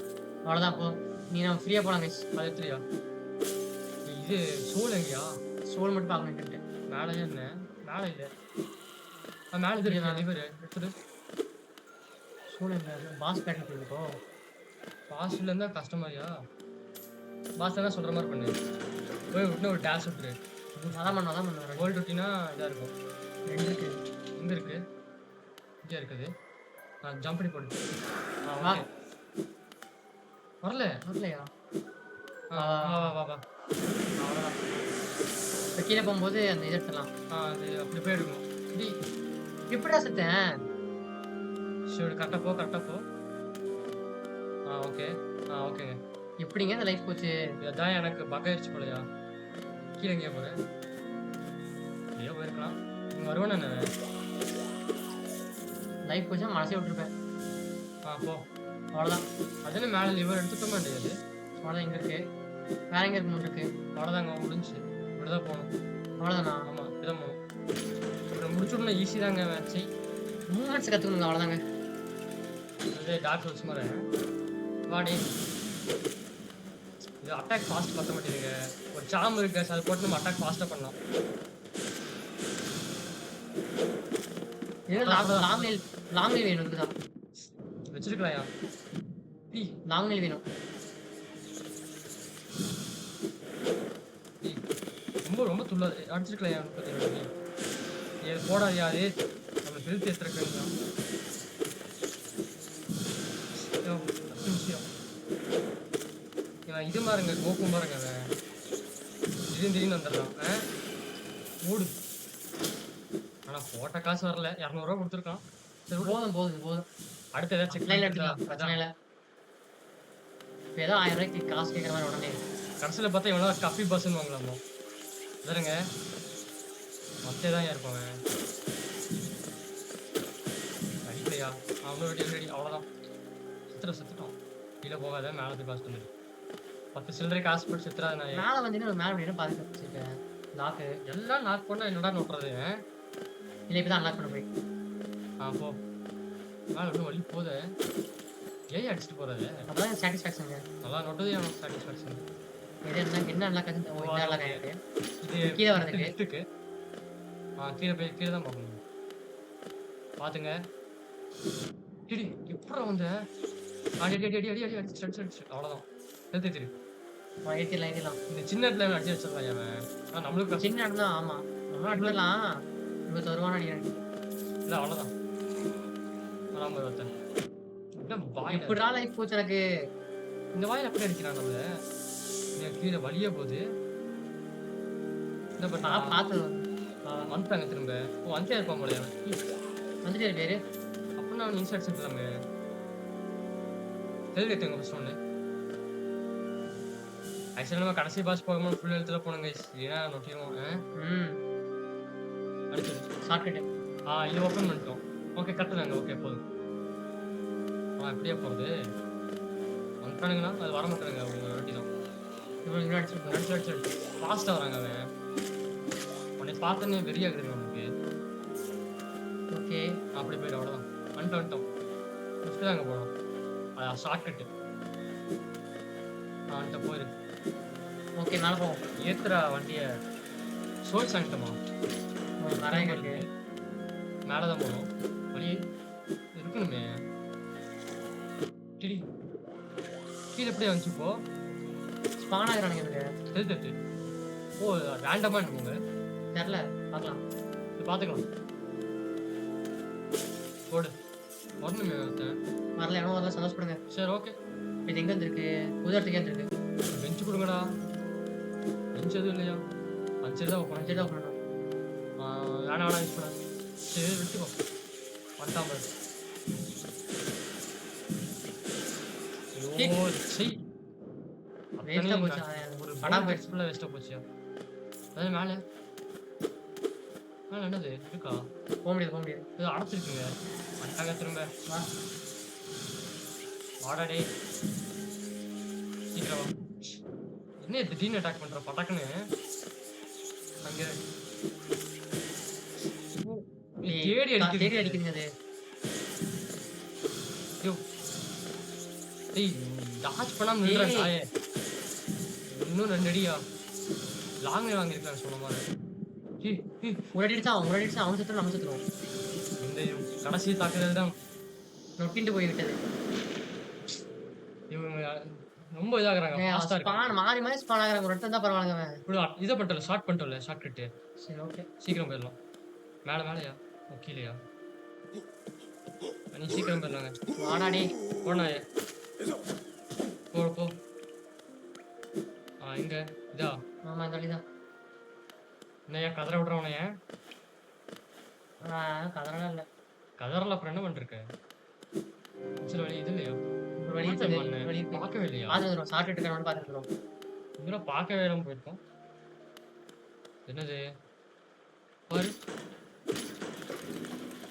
அவ்வளோதான் போ. நீ நம்ம ஃப்ரீயா போலாம் கைஸ். அது எடுத்துறியா? இது சோல் எங்கயா? சோல் மட்டும் பார்க்கணும். மேலே என்ன மேலே இல்லை. மேலே இது லிவர் எடுத்துட்டு சோல் எங்க பாஸ் பேட்டில் இருக்கோ. பாஸ்ல இருந்தா கஷ்டமாரியா? பாஸ் என்ன சொல்ற மாதிரி பண்ணு. போய் விட்டு ஒரு டேஷ் விட்டுரு. அதான் பண்ணுவேன். கோல்டு விட்டினா இதாக இருக்கும். 2 இருக்கு. எங்கே இருக்கு? இங்கே இருக்குது. ஜம்ப் பண்ணி போடு. வா. வரலையா? வா. அவ்வளோதான். இப்போ கீழே போகும்போது அந்த இது எடுத்துடலாம். அது அப்படி போய் எடுக்கணும். எப்படிடா செத்தேன்? சரி கரெக்டாக போ. ஓகேங்க. எப்படிங்க இந்த லைஃப் போச்சு? இதான் எனக்கு பக்காயிருச்சு போலையா. கீழே எங்கேயா போகிறேன்? எங்கேயோ போயிருக்கலாம். இங்கே வருவேன் நான். லைஃப் போச்சா மனசே விட்டுருப்பேன். போ. அவ்வளோதான். அதுன்னு மேலே லிவர் எடுத்துக்க மாட்டேங்குது. அவ்வளோதான். எங்கே இருக்கு? வேற எங்கே இருக்கு? அவ்வளோதாங்க முடிஞ்சு. இப்படிதான் போகணும். அவ்வளோதானா? ஆமாம் இப்படிதான் போகணும். முடிச்சுடணும். ஈஸி தாங்க. 3 மினிட்ஸ் கற்றுக்கணுங்க. அவ்வளோதாங்க. அது டார்க் சோல்ஸ் மாதிரி வாடி. இது அட்டாக் ஃபாஸ்ட் பத்த மாட்டேங்குதுங்க. ஒரு சாம் இருக்கு guys, அது போட்டு நம்ம அட்டாக் ஃபாஸ்டா பண்ணலாம். இது லாங் நெயில் வேணும் இதுதான். வச்சிருக்கலாம்யா. டேய் லாங் நெயில் வேணும். டேய் ரொம்ப ரொம்ப துள்ளாது. அடிச்சிருக்கலாம்யா 32. இது போடாதயா அது. நம்ம ஹெல்த் ஏத்துறதுக்கு. ஐயோ 10 நிமிஷம். இவன் இது பாருங்க கோக்கும் பாருங்க அவன். திடீர்னு வந்துடுறான். ஓடு. ஆனா போட்ட காசு வரல. 200 ரூபா கொடுத்துருக்கான். சரி விடு. போதும். அடுத்து ஏதாவது செக் லைன்ல எடுத்துக்கலாம். பிரச்சனை இல்ல. இப்ப ஏதோ 1000 ரூபாய்க்கு காசு கேட்கற மாதிரி உடனே. கடைசியில் பார்த்தா இவனா கப்பி பஸ்ன்னு வாங்கலாமோ சரிங்க மத்தே தான் இருப்பாங்க அடிக்கலையா அவனும் ரெடி அவ்வளோதான் செத்துட்டோம் கீழே போகாத மேலே போய் காசு வந்துடு 10 சில்லறை காசு போட்டு செத்துறாது நான் மேலே வந்தீங்கன்னா மேலே அப்படின்னு பார்த்து வச்சிருக்கேன் லாக்கு எல்லாம் லாக் பண்ணால் என்னடா நோட்டுறது இல்லை இப்போ தான் அன்லாக் பண்ண போய் போ மேலே இன்னும் வழி போத ஏன் அடிச்சுட்டு போறது அப்பதான் சாட்டிஸ்ஃபேக்ஷனுங்க நல்லா நோட்டது எனக்கு சாட்டிஸ்ஃபேக்ஷன் இது என்ன அன்லாக் ஆகுது ஓ இந்த அன்லாக் ஆயிருக்கு இது கீழே வரதுக்கு லிஃப்ட்டுக்கு கீழே தான் பார்க்கணும் பாத்துங்க டிடி எப்படா வந்த அடி அடிச்சு அவ்வளோதான் எடுத்து திரு ஏற்றிடலாம் இந்த சின்ன இடத்துல அடிச்சு வச்சிடலாம் அவன் நம்மளுக்கு சின்ன இடம் தான் ஆமாம் நம்மளும் அடிக்கலாம் 21 ரூபா அடிக்கிறேன் இல்லை அவ்வளோதான் வராமல் ஒருத்தன் இப்படா லைஃப் போச்சு எனக்கு இந்த வாயில் எப்படி அடிக்கிறான் நம்மள கீழே வழியே போகுது என்ன பண்ணா பார்த்து வந்துட்டாங்க திரும்ப வந்துட்டே இருப்பான் போல வந்துட்டே பேரு அப்படின்னா அவன் இன்ஸ்டாட் செஞ்சுலாமே தெளிவு எடுத்துங்க ஃபர்ஸ்ட் ஒன்று ஆக்சுவலாக நம்ம கடைசி பாஸ் போகும்போது ஃபுல் எழுத்துல போனோங்க ஏன்னா நொட்டிடுவோம் அடிச்சது ஷார்ட்கட் இது ஓப்பன் பண்ணிட்டோம் ஓகே கட்டுதாங்க ஓகே போதும் எப்படியா போகிறது வந்துட்டானுங்கன்னா அது வர மாட்டானுங்க அவங்க ரொட்டி தான் இவ்வளோ அடிச்சு ஃபாஸ்ட்டாக வராங்க அவன் உன்னை பார்த்தோன்னே வெறியாகுதுங்க அவனுக்கு ஓகே அப்படி போயிடும் அவ்வளோதான் வந்துட்டோம் ஃபஸ்ட்டு தாங்க போனோம் அது ஷார்ட் கட்டு வந்துட்ட போயிரு ஓகே மேலே போவோம் ஏத்துறா வண்டியை சோல்ஸ் ஆகிட்டோமா நிறைய இருக்கு மேலே தான் போகணும் வழி இருக்கணுமே டிடி கீழே எப்படியே வந்துச்சு இப்போ ஸ்பான் ஆகுறானுங்க எனக்கு தெரிஞ்சு ஓ ரேண்டமாக இருக்குங்க தெரில பார்க்கலாம் இது பார்த்துக்கலாம் போடு வரணுமே ஒருத்தன் வரல எவனோ வரல சந்தோஷப்படுங்க சரி ஓகே இது எங்கே வந்துருக்கு புது இடத்துக்கு வந்துருக்கு பெஞ்சு கொடுங்கடா பெஞ்ச் எதுவும் இல்லையா அஞ்சு தான் அஞ்சு தான் பண்ணணும் வேணாம் யூஸ் பண்ண சரி விட்டுக்கோ வந்துட்டான் பாரு ஐயோ செய் வேஸ்ட்டாக போச்சு ஒரு படம் படம் ஃபுல்லாக வேஸ்ட்டாக போச்சியா அதாவது மேலே மேலே என்னது இருக்கா போக முடியாது இது அடைச்சிருக்குங்க வந்துட்டாங்க திரும்ப வா வாடா டே சீக்கிரம் வா என்ன திடீர்னு அட்டாக் பண்ணுற பட்டாக்குன்னு அங்கே தேடி அடிக்குதுங்க அது ஐயோ டேய் டாச் பண்ணாம நின்றான் காயே இன்னும் 2 அடியா லாங் வாங்கியிருக்கான் சொன்ன மாதிரி ஒரு அடிச்சா அவன் சுற்றுறோம் நம்ம சுற்றுறோம் இந்த கடைசி தாக்குதல் தான் நொட்டின்ட்டு போய்விட்டது இவங்க ரொம்ப இதாகிறாங்க ஃபாஸ்டா ஸ்பான் மாறி ஸ்பான் ஆகுறாங்க ஒரு இடத்துல தான் பரவாயில்லைங்க அவன் இதை பண்ணிட்டல ஷார்ட் பண்ணிட்டல ஷார்ட் கட்டு சரி ஓகே சீக்கிரம் போயிடலாம் மேலேயா கீழேயா நீ சீக்கிரம் போயிடலாங்க வாடாடி போனாயே போ இங்க இதா ஆமா இந்த வழிதான் என்னையா கதற விடுறவனைய கதறலாம் இல்லை கதறல அப்புறம் என்ன பண்ணிருக்க சரி வழி இது இல்லையா ஒரு வழி பார்க்கவே இல்லையா பார்த்துக்கிறோம் ஷார்ட் எடுக்கிறோம் பார்த்துக்கிறோம் இதெல்லாம் பார்க்கவே இல்லாம போயிருக்கோம் என்னது பாரு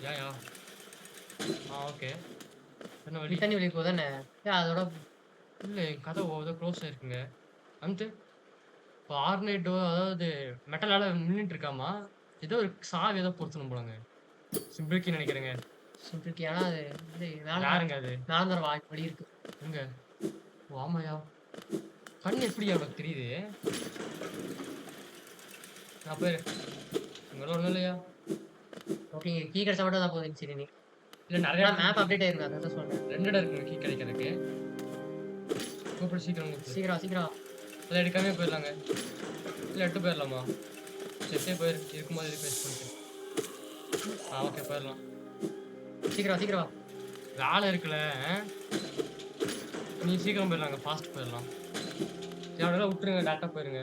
யா ஓகே என்ன வழி தண்ணி வெளியே போதானே அதோட இல்லை கதை க்ளோஸ் ஆயிருக்குங்க வந்து இப்போ ஆர்னேட்டோ அதாவது மெட்டலால் நின்றுட்டு இருக்காமா ஏதோ ஒரு சாவி ஏதோ பொறுத்தணும் போலங்க சிம்பிள்கி நினைக்கிறேங்க சுட்டுருக்கு. ஆனா அது இது மேல யாருங்க அது? மேல இருந்து வர வழி இருக்கு. எங்க? ஓ! ஆமாயா. கண் எப்படியா உனக்கு தெரியுது? நான் போயிரு. இங்கலாம் ஒண்ணும் இல்லையா? ஓகே. கீ கிடைச்சா மட்டும் தான் போதும் சரி நீ. இல்ல நெறைய ஆனா இடத்துல மேப் அப்டேட் ஆயிருக்கு. அதான் தான் சொல்றேன். 2 இடம் இருக்குங்க கீ கிடைக்கிறதுக்கு. கூப்பிடு சீக்கிரம் கூப்பிடு. சீக்கிரம் வா, சீக்கிரம் வா. அத எடுக்காமயே போயிரலாங்க. இல்ல எட்டு போயிரலாமா? சரி போயிரு. இருக்கும்போது எதுக்கு வேஸ்ட் பண்ணிட்டு. ஓகே போயிரலாம். சீக்கிரம் வா, சீக்கிரம் வா. வேலை இருக்குல்ல. நீ சீக்கிரம் போயிரலாங்க. ஃபாஸ்ட் போயிரலாம். சரி அவனுங்கள விட்டுருங்க. டேரக்ட்டா போயிருங்க.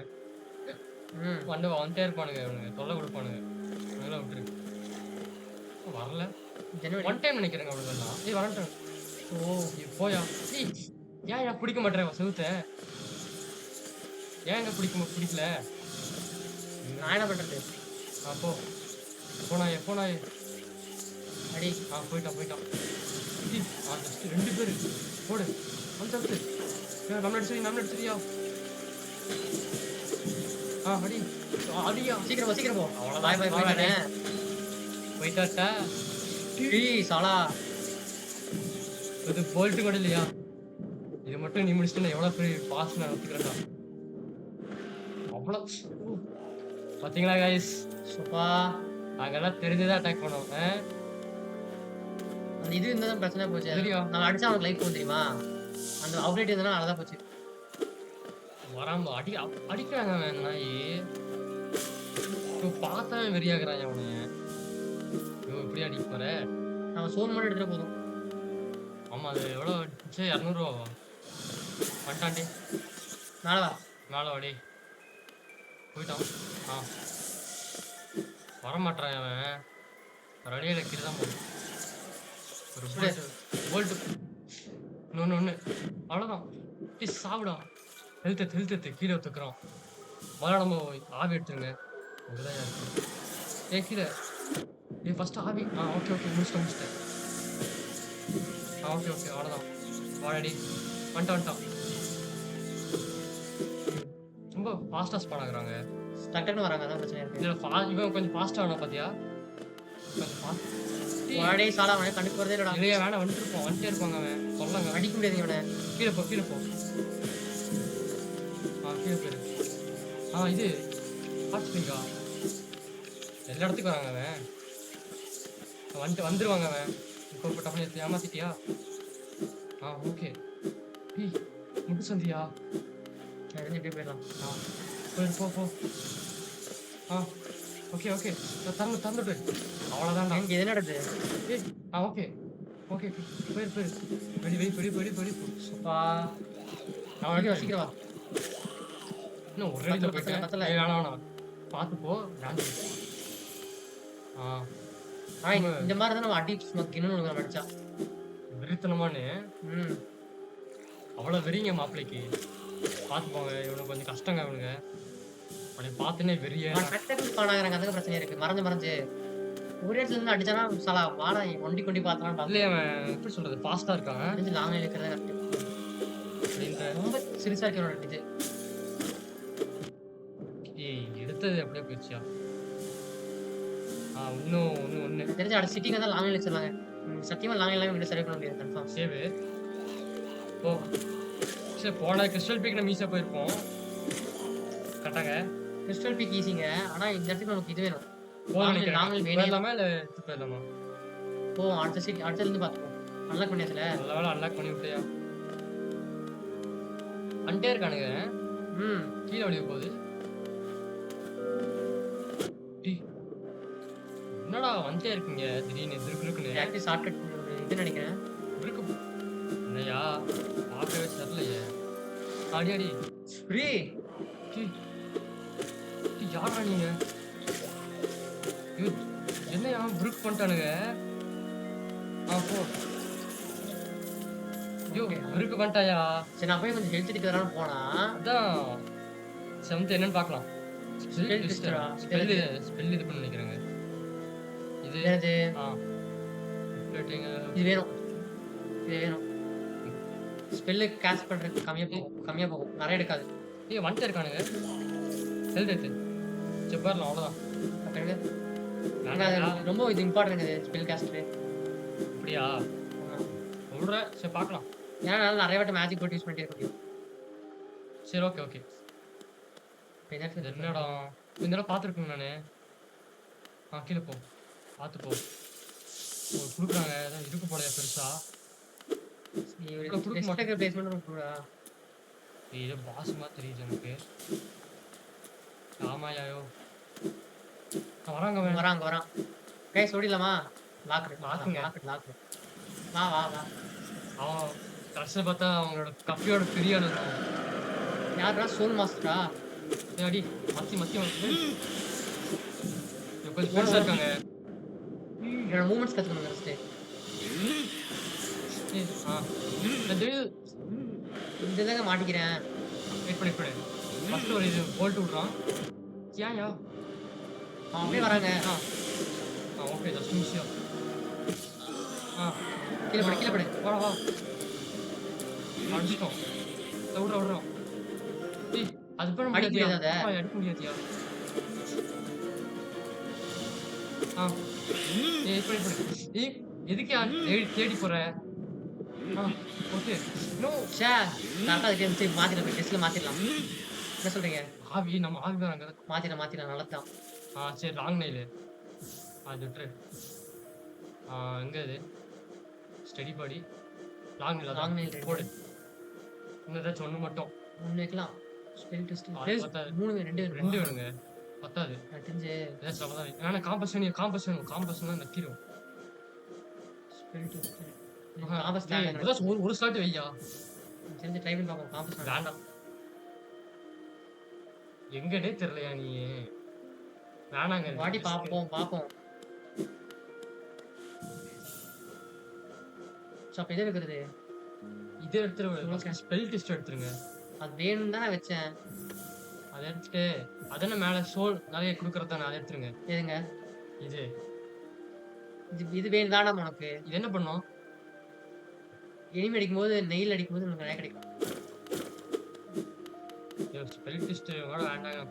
ம். வந்துட்டே இருப்பானுங்க இவனுங்க. தொல்லை குடுப்பானுங்க. அவனுங்கள விட்டுருங்க. வரல. ஜனவரி. ஒன் டைம் நெனைக்கிறேங்க அவனுங்கலாம். வரட்டும். ஓ! போயா. ஏய் ஏன்யா பிடிக்க மாட்றேன் செவுத்த? ஏங்க பிடிக்கல? நான் என்ன பண்றது? போ. போனாயே போனாயே. அடி. போயிட்டான். ஜஸ்ட் 2 பேரு. போடு. வந்து. நம்மள அடிச்சிரியா? அடி. அடியா. சீக்கிரம் வா, சீக்கிரம் போ. அவ்வளவுதான். பாய் பாய் போயிட்டானே. போயிட்டாட்டா. டேய் சாலா. இது போல்ட் கூட இல்லையா? இது மட்டும் நீ முடிச்சிட்டு எவ்வளவு பெரிய பாஸ் நான் ஒத்துக்கிறேன்டா. அவ்வளோ பாத்தீங்களா கைஸ்? சூப்பா. நாங்கெல்லாம் தெரிஞ்சுதான் அட்டாக் பண்ணோம். அந்த இது இருந்தா தான் பிரச்சனை போச்சு. தெரியும். நான் அடிச்சா அவனுக்கு லைஃப் போகும் தெரியுமா? அந்த அப்டேட் இருந்தனா அதான் போச்சு. வராம அடிக்கிறாங்க அவன் நாயி. பார்த்தாவே வெறியாகிறான் அவனை. இப்படி அடிக்க போற? அவன் சோன் மட்டும் எடுத்துட்டு போதும். ஆமா அது எவ்வளோ? சரி 200 ரூபாவா? வந்துட்டான்டி. மேல வா. மேலே வாடி. போயிட்டான். வரமாட்டான் அவன். ஒரு அடியில கீழே தான் போகும். ஒரு போல்ட்டு ஒன்று அவ்வளோதான். சாப்பிடும். ஹெல்த் கீழே ஒத்துக்கிறோம். முதல்ல நம்ம ஆவி எடுத்துருங்க. இதுதான் இருக்கு. கீழே ஃபர்ஸ்ட் ஆவி. ஓகே முடிச்சிட்டேன். ஓகே அவ்வளோதான். வாழடி. வந்துட்டான். ரொம்ப ஃபாஸ்ட்டாக ஸ்பான் ஆகுறாங்க. டக்குன்னு வராங்க. அதான் பிரச்சனை இருக்கு. இதில் இவன் கொஞ்சம் ஃபாஸ்ட்டாக ஆனா பார்த்தியா? கொஞ்சம் ஃபாஸ்ட். வாடே சாலா அவனை கண்டுக்கு வரதே இல்லடா. இல்லையா வேணாம் வந்துட்டே இருப்பாங்க அவன். சொல்லாங்க. அடிக்க முடியாது இவனை. கீழே போ. கீழே போயிரு. இது ஹாட் ஸ்ப்ரிங்கா? எல்லா இடத்துக்கும் வராங்க அவன். வந்துருவாங்க அவன். இப்போ டப்புனு ஏமாத்திட்டியா? ஓகே. முட்டு சந்தியா? இப்படியே போயிடலாம். போயிரு போ. ஓகே திறந்துட்டு அவ்வளோதான்டா. இங்க என்ன நடக்குது? ஓகே போயிரு. வெடி. சூப்பா. சீக்கிரம் வா. இன்னும் ஒரு அடியில் போயிட்டேன். பத்தல. வேணாம் பார்த்து போ. இந்த மாதிரி தான் நம்ம அடி கிணறு அடிச்சா வெறித்தனமானு. ம். அவ்வளோ வெறிங்க மாப்பிள்ளைக்கு. பார்த்துப்போங்க. இவனுக்கு கொஞ்சம் கஷ்டங்க இவனுங்க. அவனை பார்த்துனே வெறிய. டக்கு பாடாகிறாங்க. அதுக்கு பிரச்சனை இருக்கு. மறைஞ்சு ஒரே இடத்துல இருந்து அடிச்சானா சாலா வாடா கொண்டி பார்த்தாலும் இல்லையே அவன் எப்படி சொல்றது ஃபாஸ்ட்டாக இருக்கான். தெரிஞ்சு லாங் இருக்கிறத அப்படின்ற ரொம்ப சிறுசா இருக்கிறோட இது. எடுத்தது அப்படியே போயிடுச்சியா? இன்னும் ஒன்று எனக்கு தெரிஞ்ச அடுத்த சிட்டிங்க தான் லாங் வச்சிடலாங்க. சத்தியமா லாங் இல்லாம இங்கே சர்வே பண்ண முடியாது கன்ஃபார்ம். சேவு போ. சரி போன கிறிஸ்டல் பீக் நம்ம ஈஸியாக போயிருப்போம். கரெக்டாங்க. கிறிஸ்டல் பீக் ஈஸிங்க. ஆனா இந்த இடத்துக்கு நமக்கு இது வேணும். லாங் போயிடலாமா இல்லை எடுத்து போயிடலாமா? அடுத்த சிட்டி அடுத்ததுல இருந்து பார்த்துப்போம். அன்லாக் பண்ணியாச்சுல. நல்ல வேலை அன்லாக் பண்ணி விட்டியா? வந்துட்டே இருக்கானுங்க. கீழே வழிய போகுது. என்னடா வந்துட்டே இருக்கீங்க திடீர்னு இருக்குன்னு. ஆக்சுவலி ஷார்ட்கட் இது நினைக்கிறேன். இருக்கு என்னையா பார்க்கவே தெரியலையே. அடி ஃப்ரீ. யாரா நீங்க? என்னையா புருக் பண்ணிட்டானுங்க. போ. புருக்கு பண்ணிட்டாயா? சரி நான் போய் கொஞ்சம் ஹெல்த் எடுத்து வரலாம்னு போனா அதான் செவன்த் என்னன்னு பார்க்கலாம். ஸ்பெல் இது பண்ண நினைக்கிறேங்க. இது இது வேணும். ஸ்பெல்லு கேஷ் பண்றதுக்கு கம்மியா போகும். நிறைய எடுக்காது. வந்துட்டே இருக்கானுங்க. ஹெல்த் எடுத்து சரி போயிடலாம். அவ்வளோதான். ரொம்ப இது இம்பார்ட்டன்ட் ஸ்பெல் கேஸ்ட். அப்படியா? ஆமா. சொல்ற. சரி பார்க்கலாம். ஏன்னா என்னால நெறைய வாட்டி மேஜிக் போட்டு யூஸ் பண்ணிட்டே இருக்க முடியும். சரி ஓகே, ஓகே. இப்ப என்ன இது எடுத்து என்ன இடம்? இந்த இடம் பார்த்துருக்கேன் நானு. கீழ போ. பார்த்து போ. ஓ குடுக்குறாங்க. ஏதோ இருக்கு போலயா பெருசா. குடுக்க ரெஸ்ட் மாட்டேன். டேக்கர் பிளேஸ்மெண்ட் இருக்குடா. ஏதோ பாஸ் மாரி தெரியுது எனக்கு. ஆமாயாயோ. வராங்க அவன். வரான் அங்க வரான். கைஸ் ஓடிடலாமா? லாக்டு. லாக்குங்க. லாக்டு. வா வா வா. அவன் கடைசில பார்த்தா அவங்களோட கப்பியோட பெரிய ஆளு தான். யாருடா சோல் மாஸ்டரா? ஏய் அடி. மத்தி மத்தி வந்து. கொஞ்சம் பெருசா இருக்காங்க. என்னோட மூவ்மெண்ட்ஸ் கத்துக்கணும் ஃபர்ஸ்ட். ஏய், இது இதுதாங்க மாட்டிக்கிறேன். வெயிட் பண்ணு. ஃபர்ஸ்ட் ஒரு இது போல்ட் விடுறான். ஏன்யா? அவன் அப்படியே வராங்க. Okay just miss you. கீழ படு. வா. அடிச்சிட்டோம். விடுறோம். ஏய், அது பண்ண அடிக்க முடியாதியா? முடியாதா அத? அடிக்க முடியாதியா? ஏய் இப்படி. ஏய் எதுக்குயா தேடி போற? ஓகே. நோ. ச்சே. கரெக்டா அதுக்கு சரி மாத்திடலாம். டெஸ்ட்ல மாத்திடலாம். என்ன சொல்றீங்க? நம்ம ஆவி வராங்க. மாத்திடலாம் நல்லதுதான். சரி லாங் நெயில். அது விட்டுரு. எங்க இது? ஸ்டடி பாடி. லாங் நெயில் லாங் நெயில் போடு. இன்னும் ஏதாச்சும் ஒண்ணு மட்டும். 3 வைக்கலாம். Spell test. அது பத்தாது. 2 வேணுங்க. பத்தாது. எனக்கு தெரிஞ்சு ஏதாச்சும் அவ்வளவுதான். ஆனா காம்பஸ் வேணும். காம்பஸ் தான் நக்கிரும். Spell test. காம்பஸ் தான் எனக்கு ஏதாச்சும் ஒரு ஸ்லாட் வையா. தெரிஞ்சு ட்ரை பண்ணி பார்ப்போம். காம்பஸ் வேண்டாம். எங்கனே தெரியலையா நீ? வேணாங்க. வாடி பாப்போம். சோ அப்ப எதை வைக்கிறது? இதை எடுத்துருங்க. ஸ்பெல் டெஸ்ட் எடுத்துருங்க. அது வேணும் தானே வச்சேன். அதை எடுத்துட்டு அதென்ன மேல சோல் நிறைய கொடுக்கறது தானே, அதை எடுத்துருங்க. எதுங்க? இது வேணும் தானே உனக்கு? இது என்ன பண்ணும்? எனிமி அடிக்கும்போது நெயில் அடிக்கும்போது உனக்கு நிறைய கிடைக்கும். ஸ்பெல் டெஸ்ட் வேண்டாங்க.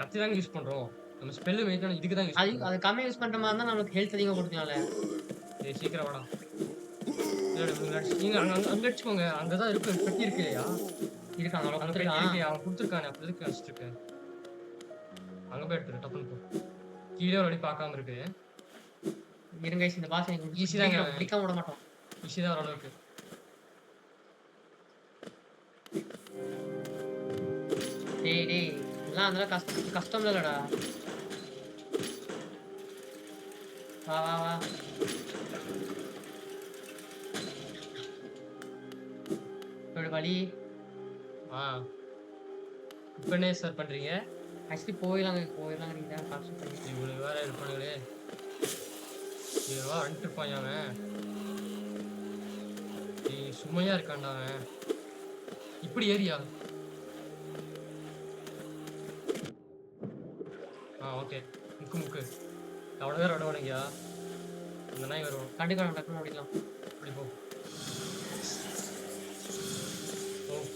கத்தி தாங்க யூஸ் பண்றோம். நம்ம ஸ்பெல் மெயினான இதுக்கு தான் யூஸ் அது பண்ணுவோம். அது கம்மியா யூஸ் பண்ற மாதிரி இருந்தா நமக்கு ஹெல்த் அதிகமா கொடுக்கலாம்ல. ஏய் சீக்கிரம் வாடா. நீங்க அங்க அடிச்சுக்கோங்க. அங்கதான் இருக்கு. பெட்டி இருக்கு இல்லையா? இருக்காங்க அங்க பெட்டி இருக்கு. அவன் கொடுத்துருக்கானே. அப்படி இருக்கு வச்சிருக்கேன். அங்க போய் எடுத்துரு. டப்புன்னு போ. கீழே ஒரு அடி பார்க்காம இருக்கு. இருங்க guys, இந்த பாஸ் எனக்கு ஈஸி தாங்க. பிடிக்காம விட மாட்டோம். ஈஸி தான் ஓரளவுக்கு. டேய் இதெல்லாம் அதெல்லாம் கஷ்டம் இல்லடா. வா ஒரு வழி. இப்ப என்ன சார் பண்றீங்க? ஆக்சுவலி போயிடலாங்க நீங்க தான் கான்செப்ட் பண்ணி. இவ்வளவு வேற இருப்பானுங்களே. இவன் வந்துட்டு இருப்பான் அவன். சும்மையா இருக்கான்டா அவன். இப்படி ஏரியா. ஓகே. முக்கு அவ்வளோ பேர் விடவானுங்கயா. இந்த நாய் வரும். கண்டிப்பா நம்ம டக்குனு ஓடிடலாம். இப்படி போ.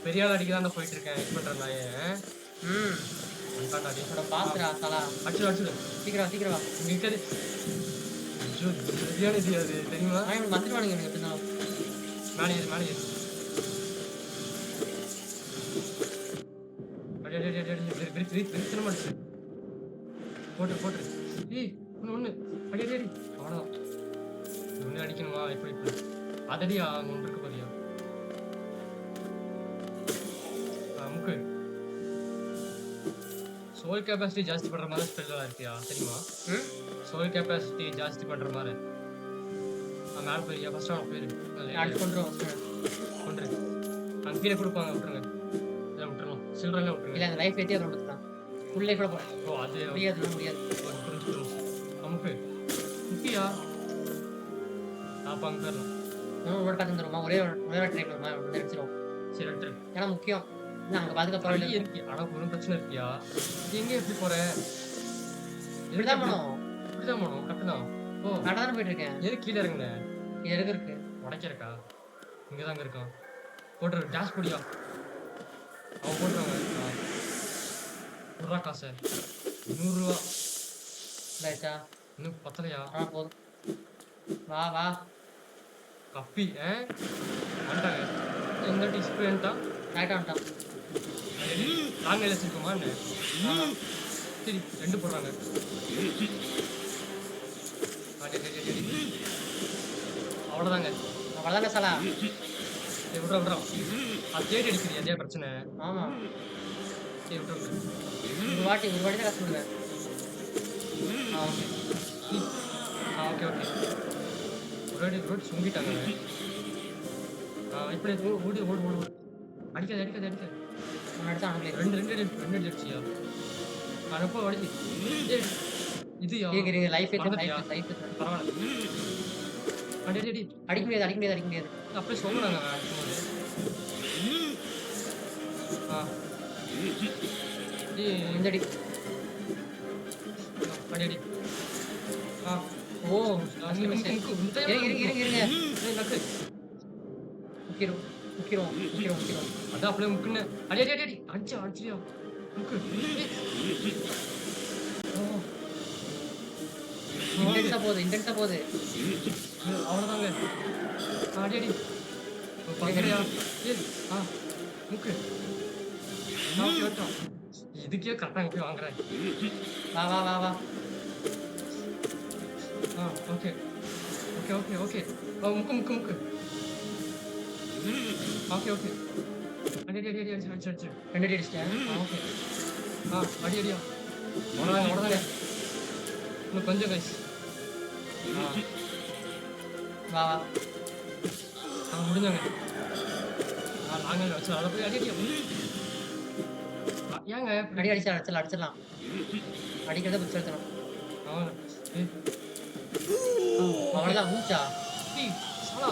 பெரிய ஆள் அடிக்க தான் போயிட்டு இருக்கேன். இது பண்ற நாயே. என்னோட பாத்துடா தலா. அடிச்சுடு. சீக்கிரம் வா. நிற்காது. சரியான இது அது தெரியுமா? வந்துடுவானுங்க எனக்கு எப்படினாலும். மேலே ஏறு. விரித்தனம் அடிச்சு. போட்டு. ஏய் ஒண்ணு. அடி. அவ்வளோதான். ஒண்ணு அடிக்கணுமா? இப்படி. அதடியா ஒன்று இருக்கு பாரியா. முக்கு. சோல் கெப்பாசிட்டி ஜாஸ்தி பண்ற மாதிரி ஸ்பெல்லாம் இருக்கியா தெரியுமா? சோல் கெப்பாசிட்டி ஜாஸ்தி பண்ற மாதிரி. மேலே போயிருக்கியா? ஃபர்ஸ்ட் அவன் போயிரு. கொண்டு அங்கே கீழே கொடுப்பாங்க. விட்டுறலாம். சில்ட்ரன்ல விட்டுருங்க. இல்லை அந்த லைஃப் ஏற்றி அப்புறம் கொடுத்துக்கலாம். ஃபுல் லைஃப் கூட அது முடியாது. நமக்கு முக்கியா அங்கே போயிடலாம். ஒரு காத்து வந்துடுமா? ஒரே ட்ரை பண்ணுமா? எடுத்துருவோம். சரி எடுத்துரு. ஏன்னா முக்கியம். அங்கே பாதுகாப்பு இருக்கு. ஆனால் ஒரு பிரச்சனை இருக்கியா? எங்கே எப்படி போற? இப்படிதான் போனோம். கரெக்டு தான். கரெக்டாக தானே போயிட்டு இருக்கேன். எது கீழே இறங்குனேன்? இருக்கு உடைக்கிறக்கா? இங்கே தாங்க இருக்கான். போட்டுரு. டேஷ் போடியா. அவன் போட்டுருவாங்க. ரூபா காசு 100 ரூபா. ரைட்டா? இன்னும் பத்தலையா? போதும். வா கப்பி வந்துட்டாங்க. இந்த வாட்டி ஸ்ப்ரே வந்துட்டான். கரெக்டா வந்துட்டான். லாங் ரேஞ்ச் வச்சிருக்கோமா என்ன? ஆமா. சரி 2 போடுறாங்க. டேய், டேய், டேய், டேய். அவ்வளோதாங்க. அவ்வளவுதானே சலா. டேய் விட்றா, விட்றா. அது தேடி அடிக்கிறியா? அதே பிரச்சனை. ஆமா. டேய் விட்றா, விட்றா. ஒரு வாட்டி தான் கஷ்டப்படுவேன். ஓகே. Okay, okay. ஒரு வாட்டி சுங்கிட்டாங்க. இப்படி ஓடு, ஓடு, ஓடு, ஓடு. அடிக்காத, அடிக்காத, அடிக்காத. அவன் அடிச்சான் அவனுக்கு. 2 அடிச்சியா? எப்போ அடிச்சு? ஏய் இதுயா? இருங்க லைஃப் மறந்துட்டியா? லைஃப் பரவாயில்ல. அடி, அடி, அடி. அடிக்க முடியாது அடிக்க முடியாது அடிக்க முடியாது. அப்படியே சொன்னாங்க அடிக்கும்போது. ஆ. ஏய் இந்த அடி. அடி, அடி. ஆ. ஓ அங்க இருங்க. ஏய் நக்கு. முக்கிரும் முக்கிரும் முக்கிரும் முக்கிரும். அதான் அப்படியே முக்குன்னு. அடி, அடி, அடி, அடி. அடிச்சியா? முக்கு. ஓ. இன்டென்ஸா போகுது. அவ்வளோதாங்க. அடி, அடி. பார்க்கறியா? ஏய் முக்கு. Okay okay. இதுக்கே கரெக்டாக போய் வாங்குறேன். வா வா வா வா. ஓகே. Okay, okay, okay. முக்கு, முக்கு, முக்கு. Okay, okay. அடி, அடி, அடி, அடி, அடிச்சு, அடிச்சு, அடிச்சு. 2 அடி அடிச்சிட்டேன். ஓகே. அடி, அடியா. அவ்வளோதாங்க, அவ்வளோதாங்க. இன்னும் கொஞ்சம் கைஸ். வா வா. முடிஞ்சாங்க. லாங்கில் வச்சு அதை போய் அடி, அடியா. ஏங்க அடி அடிச்சிடலாம். அடிக்கிறத பிடிச்சி எடுத்தணும். அவ்வளோதான் மூச்சா. சாலா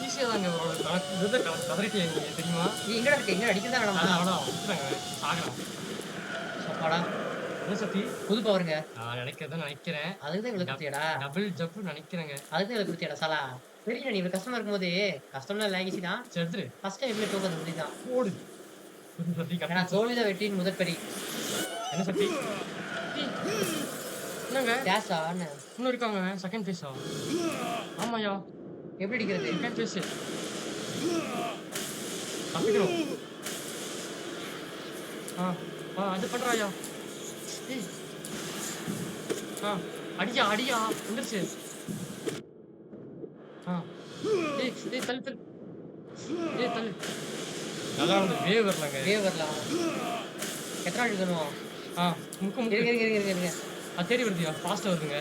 ஈஸியாக தாங்க ஒரு கணக்கு கதறிட்டீங்க தெரியுமா? நீ எங்கடா இருக்க? எங்க அடிக்கிறதா நம்ம விட்டுறாங்க சாகலாம். சப்பாடா என்ன சத்தி புது பவருங்க. நான் நினைக்கிறேன். அதுக்கு தான் இவ்வளவு குத்தியாடா? டபுள் ஜம்ப் நினைக்கிறேங்க. அதுக்கு தான் இவ்வளவு குத்தியாடா சாலா? தெரியும் நீ இவ்வளவு கஷ்டமா இருக்கும்போது கஷ்டம்னா லேகிசி தான். செத்துரு ஃபர்ஸ்ட் டைம் எப்படி தோக்கிறது முடியுதான்? ஓடு. சத்தி ஏன்னா தோல்விதான் வெற்றியின் முதற்படி. என்ன சத்தி? என்னங்க கேஸா? இன்னும் இருக்காங்க. செகண்ட் ஃபேஸா? ஆமாயா. எப்படி அடிக்கிறது? செகண்ட் ஃபேஸ் தப்பிக்கணும். அது பண்றாயா? அடியா வந்துருச்சு. தள்ளு. நல்லா வந்து வேவ் வரலங்க. வேவ் வரலாம். எத்தனை நாள் இருக்கணும்? முக்கு. இருங்க. அது தேடி வருதுயா. ஃபாஸ்ட்டாக வருதுங்க.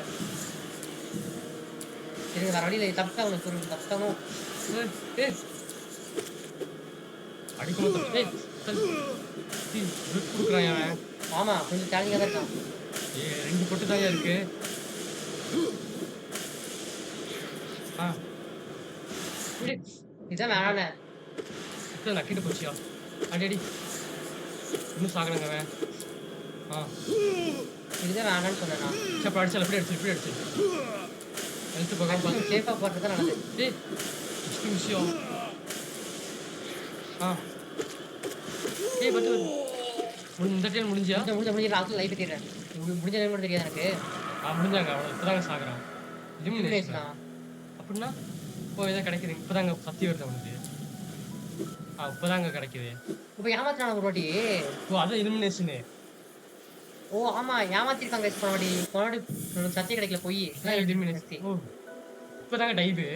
இருங்க வேற வழியில தப்பித்தாகணும். அடிக்கணும். கொடுக்குறான் அவன். ஆமா கொஞ்சம் சேலஞ்சிங்காக தான் இருக்கான். 2 பொட்டு தாயா இருக்கு. இதுதான் வேணானே. நக்கிட்டு போச்சியா? அடி இன்னும் சாகலங்க அவன். இதுதான் வேணான்னு சொன்னேன் நான். சப்ப அடிச்சல இப்படி அடிச்சு எடுத்து போக சேஃபாக போகிறது தான் நல்லது. விஷயம். பட்டு இந்த டைம் முடிஞ்சா? முடிஞ்ச லாஸ்ட்ல லைஃப் கேட்குறேன். முடிஞ்ச டைம் கூட தெரியாது எனக்கு. முடிஞ்சாங்க. அவ்வளோ இப்போதாங்க சாகுறான். எலிமினேஷனா? அப்படின்னா இதை கிடைக்குது. இப்போதாங்க சத்தி வருது அவனுக்கு. இப்போதாங்க கிடைக்குது. இப்போ ஏமாத்தினான ஒரு வாட்டி. அதான் எலிமினேஷனு. ஆமா ஏமாத்திருக்காங்க போன வாட்டி சத்தியம் கிடைக்கல போய். இப்போதாங்க டைவு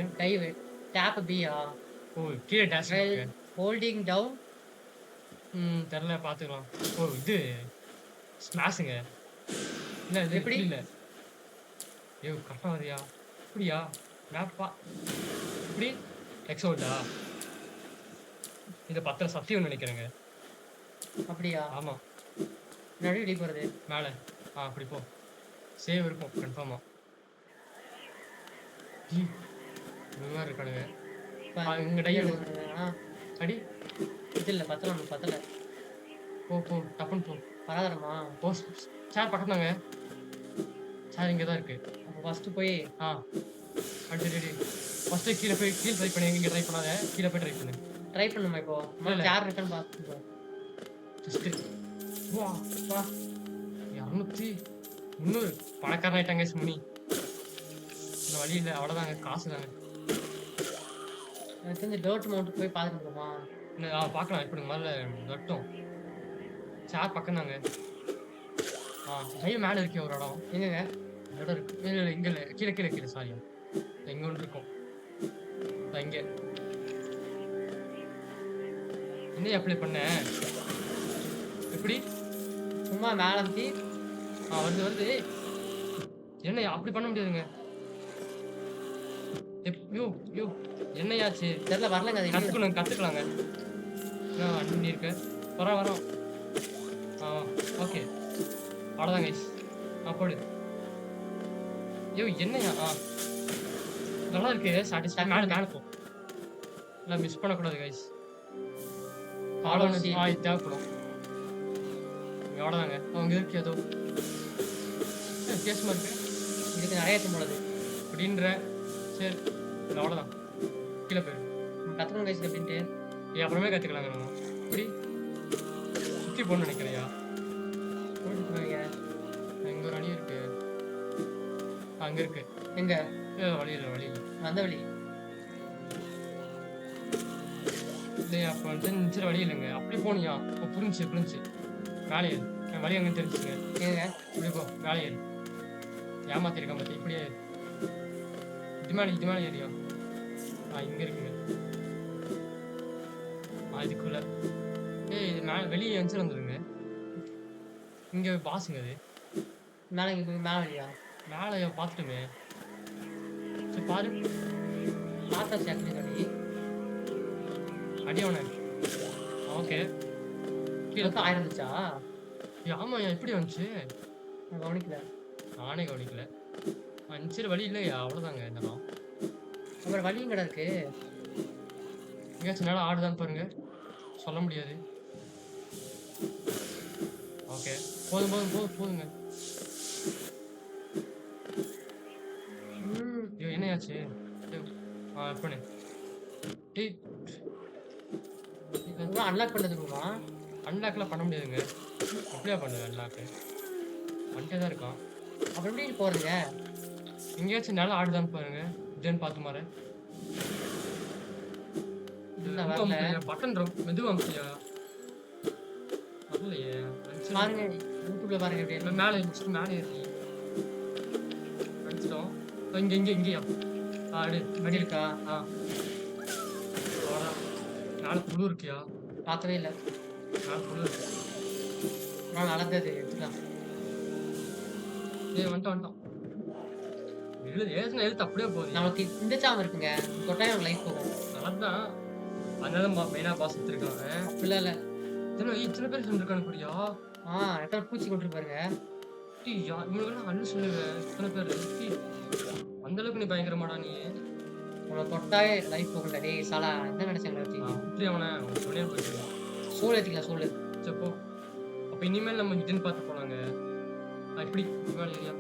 டேப் பியா? கீழே டேஷ் ஹோல்டிங் டவுன். தெரியல பார்த்துக்கலாம். இது ஸ்மாஷுங்க. இல்லை இது எப்படி இல்லை? கரெக்டாக வரியா? இப்படியா? மேப்பா இப்படி எக்ஸோல்டா? இதை 10 சத்தியம் நினைக்கிறேங்க. அப்படியா? ஆமாம். நடு வெளியே போகிறது மேலே. அப்படி போ. சேவ் இருக்கும் கன்ஃபார்மாக. இந்த மாதிரி இருக்கானுங்க. இங்கே டையர் அடி. இது இல்லை பத்தலை. போ டப்புன்னு போ. பரவாயில்லமா? சேர் பக்கத்தாங்க. சேர் இங்கே தான் இருக்குது. அப்போ ஃபஸ்ட்டு போய் அடி ஃபஸ்ட்டு கீழே ட்ரை பண்ணி. இங்கே ட்ரை பண்ணாத. கீழே போய் ட்ரை பண்ணுமா? இப்போ சேர் இருக்குன்னு பார்த்துப்போம். ஜஸ்ட்டு 200 300 பணக்காரன் ஆயிட்டாங்க. முனி இந்த வழி இல்லை. அவ்வளோதாங்க. காசு தாங்க. எனக்கு தெரிஞ்சு டர்ட் மவுண்ட் போய் பார்த்துட்டு வந்துருமா? பார்க்கலாம். இப்படி முதல்ல வரட்டும். சேர் பக்கம் தாங்க. மேல இருக்கே ஒரு இடம். எங்கங்க? இடம் இருக்கு. இல்ல, இல்ல இங்க இல்ல. கீழ, கீழ, கீழ. சாரி. இங்க ஒண்ணு இருக்கும். இங்க. என்னைய அப்ளை பண்ண? எப்படி? சும்மா மேல அமுத்தி வருது, வருது. ஏய்! என்னய்யா அப்படி பண்ண முடியாதுங்க. யோ! யோ! என்னய்யாச்சு? தெரியல வரலங்க அது எங்க கத்துக்கலாங்க. அண்ணி இருக்க. வரோம். ஓகே. அவ்வளோதான் கைஸ். போடு. என்னய்யா? நல்லா இருக்கு. சாட்டிஸ்ஃபை மேல போ. எல்லாம் மிஸ் பண்ணக்கூடாது கைஸ். இது தேவைப்படும். அவ்வளோதாங்க. அவங்க இருக்கு ஏதோ வித்தியாசமா இருக்கு. இதுக்கு நிறைய தும்புறது அப்படின்ற. சரி அவ்வளோதான். கீழே போயிடும். கற்றுக்கணும் கைஸ் அப்படின்ட்டு. அப்புறமே கற்றுக்கலாங்க நம்ம. இப்படி சுற்றி போகணும்னு நினைக்கிறியா? போயிட்டு இங்க ஒரு அணி இருக்கு. அங்க இருக்கு. எங்க? வழி இல்லை. அந்த வழி இல்லையா? அப்போ வந்து நிச்சய வழி இல்லைங்க. அப்படி போனியா? புரிஞ்சு மேலே ஏறு. என் வழி அங்கே தெரிஞ்சுங்க. ஏங்க இப்படி போ. மேலே ஏறு. ஏமாத்திருக்கேன் பத்தி. இப்படியே இது மேலே ஏரியா? இங்க இருக்குங்க. இதுக்குள்ள இது வெளியே எஞ்சில் வந்துருங்க. இங்க பாசுங்க. அது மேலே மேலே வழியா? மேலே பார்த்துட்டுமே. சரி பாரு. பார்த்தாச்சு ஆக்சுவலி. அடியாவன. ஓகே. கீழே 1000 இருந்துச்சா? ஆமாய்யா. எப்படி வந்துச்சு? நான் கவனிக்கல. நானே கவனிக்கல. சரி வழி இல்லையா? அவ்வளோதாங்க. இதெல்லாம் அப்புறம் வழியும் கடை இருக்கு. எங்கேயாச்சும் நேரம் ஆடுதான்னு பாருங்க. சொல்ல முடியாது. ஓகே. போதுங்க. என்னையாச்சு? பண்ணு. அன்லாக் பண்ணதுக்குமா? அன்லாக்லாம் பண்ண முடியாதுங்க. அப்படியே பண்ணுங்க. அன்லாக்கு பண்ணிட்டே தான் இருக்கான். அப்புறம் எப்படி போறதுங்க? எங்கேயாச்சும் நேரம் ஆடுதான்னு பாருங்க. இதுன்னு பார்த்து மாற பட்டன் மெதுவா அமுத்தியா? வரலையே. பாருங்க யூடியூப்ல பாருங்க. எப்படி மேலே ஏறி அடிச்சிட்டோம். இங்கேயா? வழி இருக்கா? அவ்வளோதான். நாலு புழு இருக்கியா? பார்த்தவே இல்லை. நாலு புழு இருக்கு. நான் நடந்தது எடுத்துக்கலாம். வந்துட்டோம். எழுத்து அப்படியே போகுது. நமக்கு இந்த சாமம் இருக்குங்க. தொட்டாயம் நமக்கு லைஃப் போகும். நல்லதான். அதனால மெயினா பாஸ் எடுத்துருக்காங்க. அப்படிலாம் இல்லை. இத்தனை பேர் சொல்லிருக்காங்க. புரியா? எத்தனை பூச்சி கொண்டு பாருங்க. இவங்களுக்கெல்லாம் அண்ணு சொல்லுங்க. இத்தனை பேர் அந்த அளவுக்கு நீ பயங்கரமாடா. நீ உங்களை தொட்டாவே லைஃப் போகல. டேய் சாலா என்ன நினைச்சாங்க? இப்படி அவனை சொல்லியே போயிட்டு சோல் ஏற்றிக்கலாம். சோல் சப்போ. அப்போ இனிமேல் நம்ம ஹிடன் பார்த்து போனாங்க. இப்படி ஏரியா?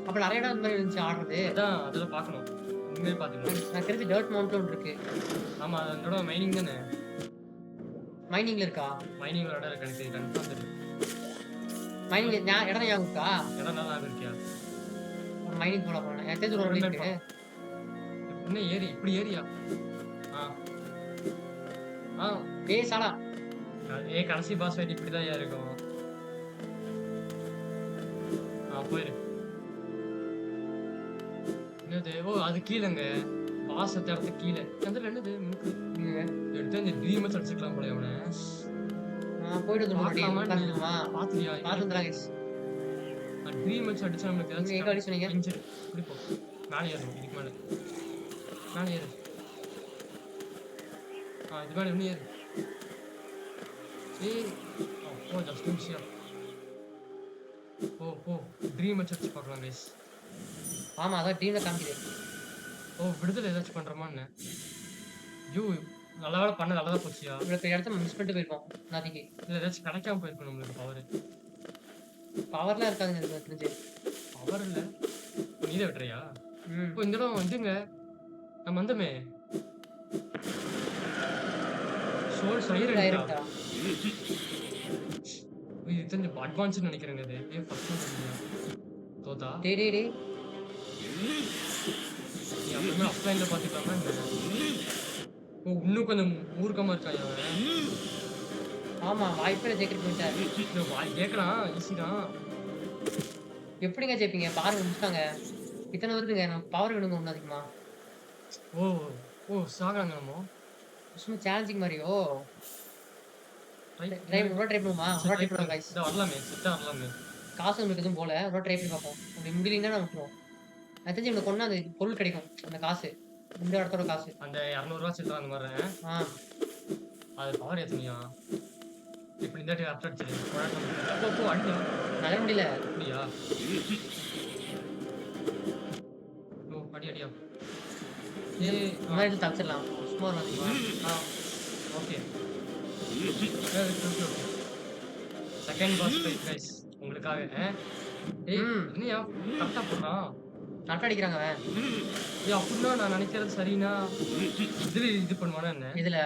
அப்போ நிறைய இடம் இந்த மாதிரி இருந்துச்சு ஆடுறது. அதெல்லாம் பார்க்கணும். இனிமேல் பார்த்துக்கலாம். நான் தெரிஞ்சு டர்ட் மவுண்ட் இருக்கு. ஆமா அதோட மைனிங் தானே. மைனிங்ல இருக்கா? மைனிங் இடம் இருக்கு. எனக்கு கன்ஃபார்ம் தெரியும். மைனிங் இடம் ஞாபகம் இருக்கா? இடம் நல்லா இருக்கியா? மைனிங் போல போனேன். எனக்கு தெரிஞ்சு ஒரு வழி இருக்கு. என்ன ஏரி? இப்படி ஏரியா? ஏய் சாலா. கடைசி பாஸ் ஃபைட் இப்படிதான் இருக்கும். போயிரு. என்னது? அது கீழங்க. பாஸ் இடத்து கீழே. என்னது? எடுத்து இந்த ட்ரீமஸ் அடிச்சுக்கலாம் போல அவனை. போயிட்டு பாத்துறியா? ட்ரீமஸ் அடிச்சா நமக்கு ஏதாச்சும் பிடிப்போம். மேலே ஏறணும். இதுக்கு மேலே ஏறு. இது மேலே இன்னும் ஏறு. ஜஸ்ட் நிமிஷம். போ ட்ரீம் வச்சு பார்க்கலாம் கைஸ். ஆமா அதான் ட்ரீம்ல காமிக்குது. விடுதலை ஏதாச்சும் பண்றோமான்னு. நல்ல வேலை பண்ண நல்லதா போச்சியா? இவ்வளவு இடத்த மிஸ் பண்ணிட்டு போயிருக்கோம். நாளைக்கு இல்லை ஏதாச்சும் கிடைக்காம போயிருக்கணும் நம்மளுக்கு. பவர்லாம் இருக்காதுங்க. எனக்கு தெரிஞ்சு பவர் இல்லை. நீதை விட்டுறியா? இப்போ இந்த இடம் வந்துங்க. நம்ம வந்தோமே சோல் சைரன் டைரக்டா. இது தெரிஞ்சு அட்வான்ஸ்னு நினைக்கிறேங்க. இது ஃபர்ஸ்ட் தோதா. டேய் நீ இனிமே ஆஃப்லைன்ல பாத்துக்கலாமா என்ன? ஓ இன்னும் கொஞ்சம் மூர்க்கமா இருக்காயா அவன்? ஆமா, வாய்ப்பே இல்ல ஜெயிக்கிறதுக்கு இவன்ட்ட. கேட்கலாம் ஈஸி தான். எப்படிங்க ஜெயிப்பீங்க? பாருங்க முடிச்சுட்டாங்க. இத்தன வருதுங்க. நம்ம பவர் வேணுங்க இன்னும் அதிகமா. ஓ! ஓ! சாகுறாங்க நம்ம. சும்மா சேலஞ்சிங் மாரி. ஓ! ட்ரை ட்ரை ஒரு வாட்டி ட்ரை பண்ணுவோமா? ஒரு சரி வாட்டி ட்ரை ட்ரை பண்ணுவோம் பண்ணுங்க. கைஸ். இதோ வரலாமே. செட்டா வரலாமே. காசு நம்மளுக்கு எதுவும் போல. ஒரு வாட்டி ட்ரை பண்ணி பார்ப்போம். அப்படி முடியலன்னா நம்ம விட்டுருவோம். எனக்கு தெரிஞ்சு இவன கொன்னா அந்த பொருள் கிடைக்கும். அந்த காசு. இந்த இடத்தோட காசு. அந்த ரூ. 200 சில்லற அந்த மாரி. ஆ. அது பவர் ஏத்துனியா? இப்படி இந்த வாட்டி அரட்டை அடிச்சிரு. போ போ அடிடா. நகர முடியல. அப்படியா? ஓ! அடி அடியா. ஏய் இந்த மாரி எடுத்து தப்பிச்சிடலாம். சும்மா வரும் அதிகமா. ஆ okay. Okay, okay. Second boss fight guys உங்களுக்காக. ஏய் ம். என்னையா கரெக்ட்டா போடுறான். கரெக்ட்டா அடிக்கிறாங்க அவன். ஏய் அப்படின்னா நான் நினைக்கிறது சரின்னா, இதுல இது பண்ணுவானா என்ன? இதுல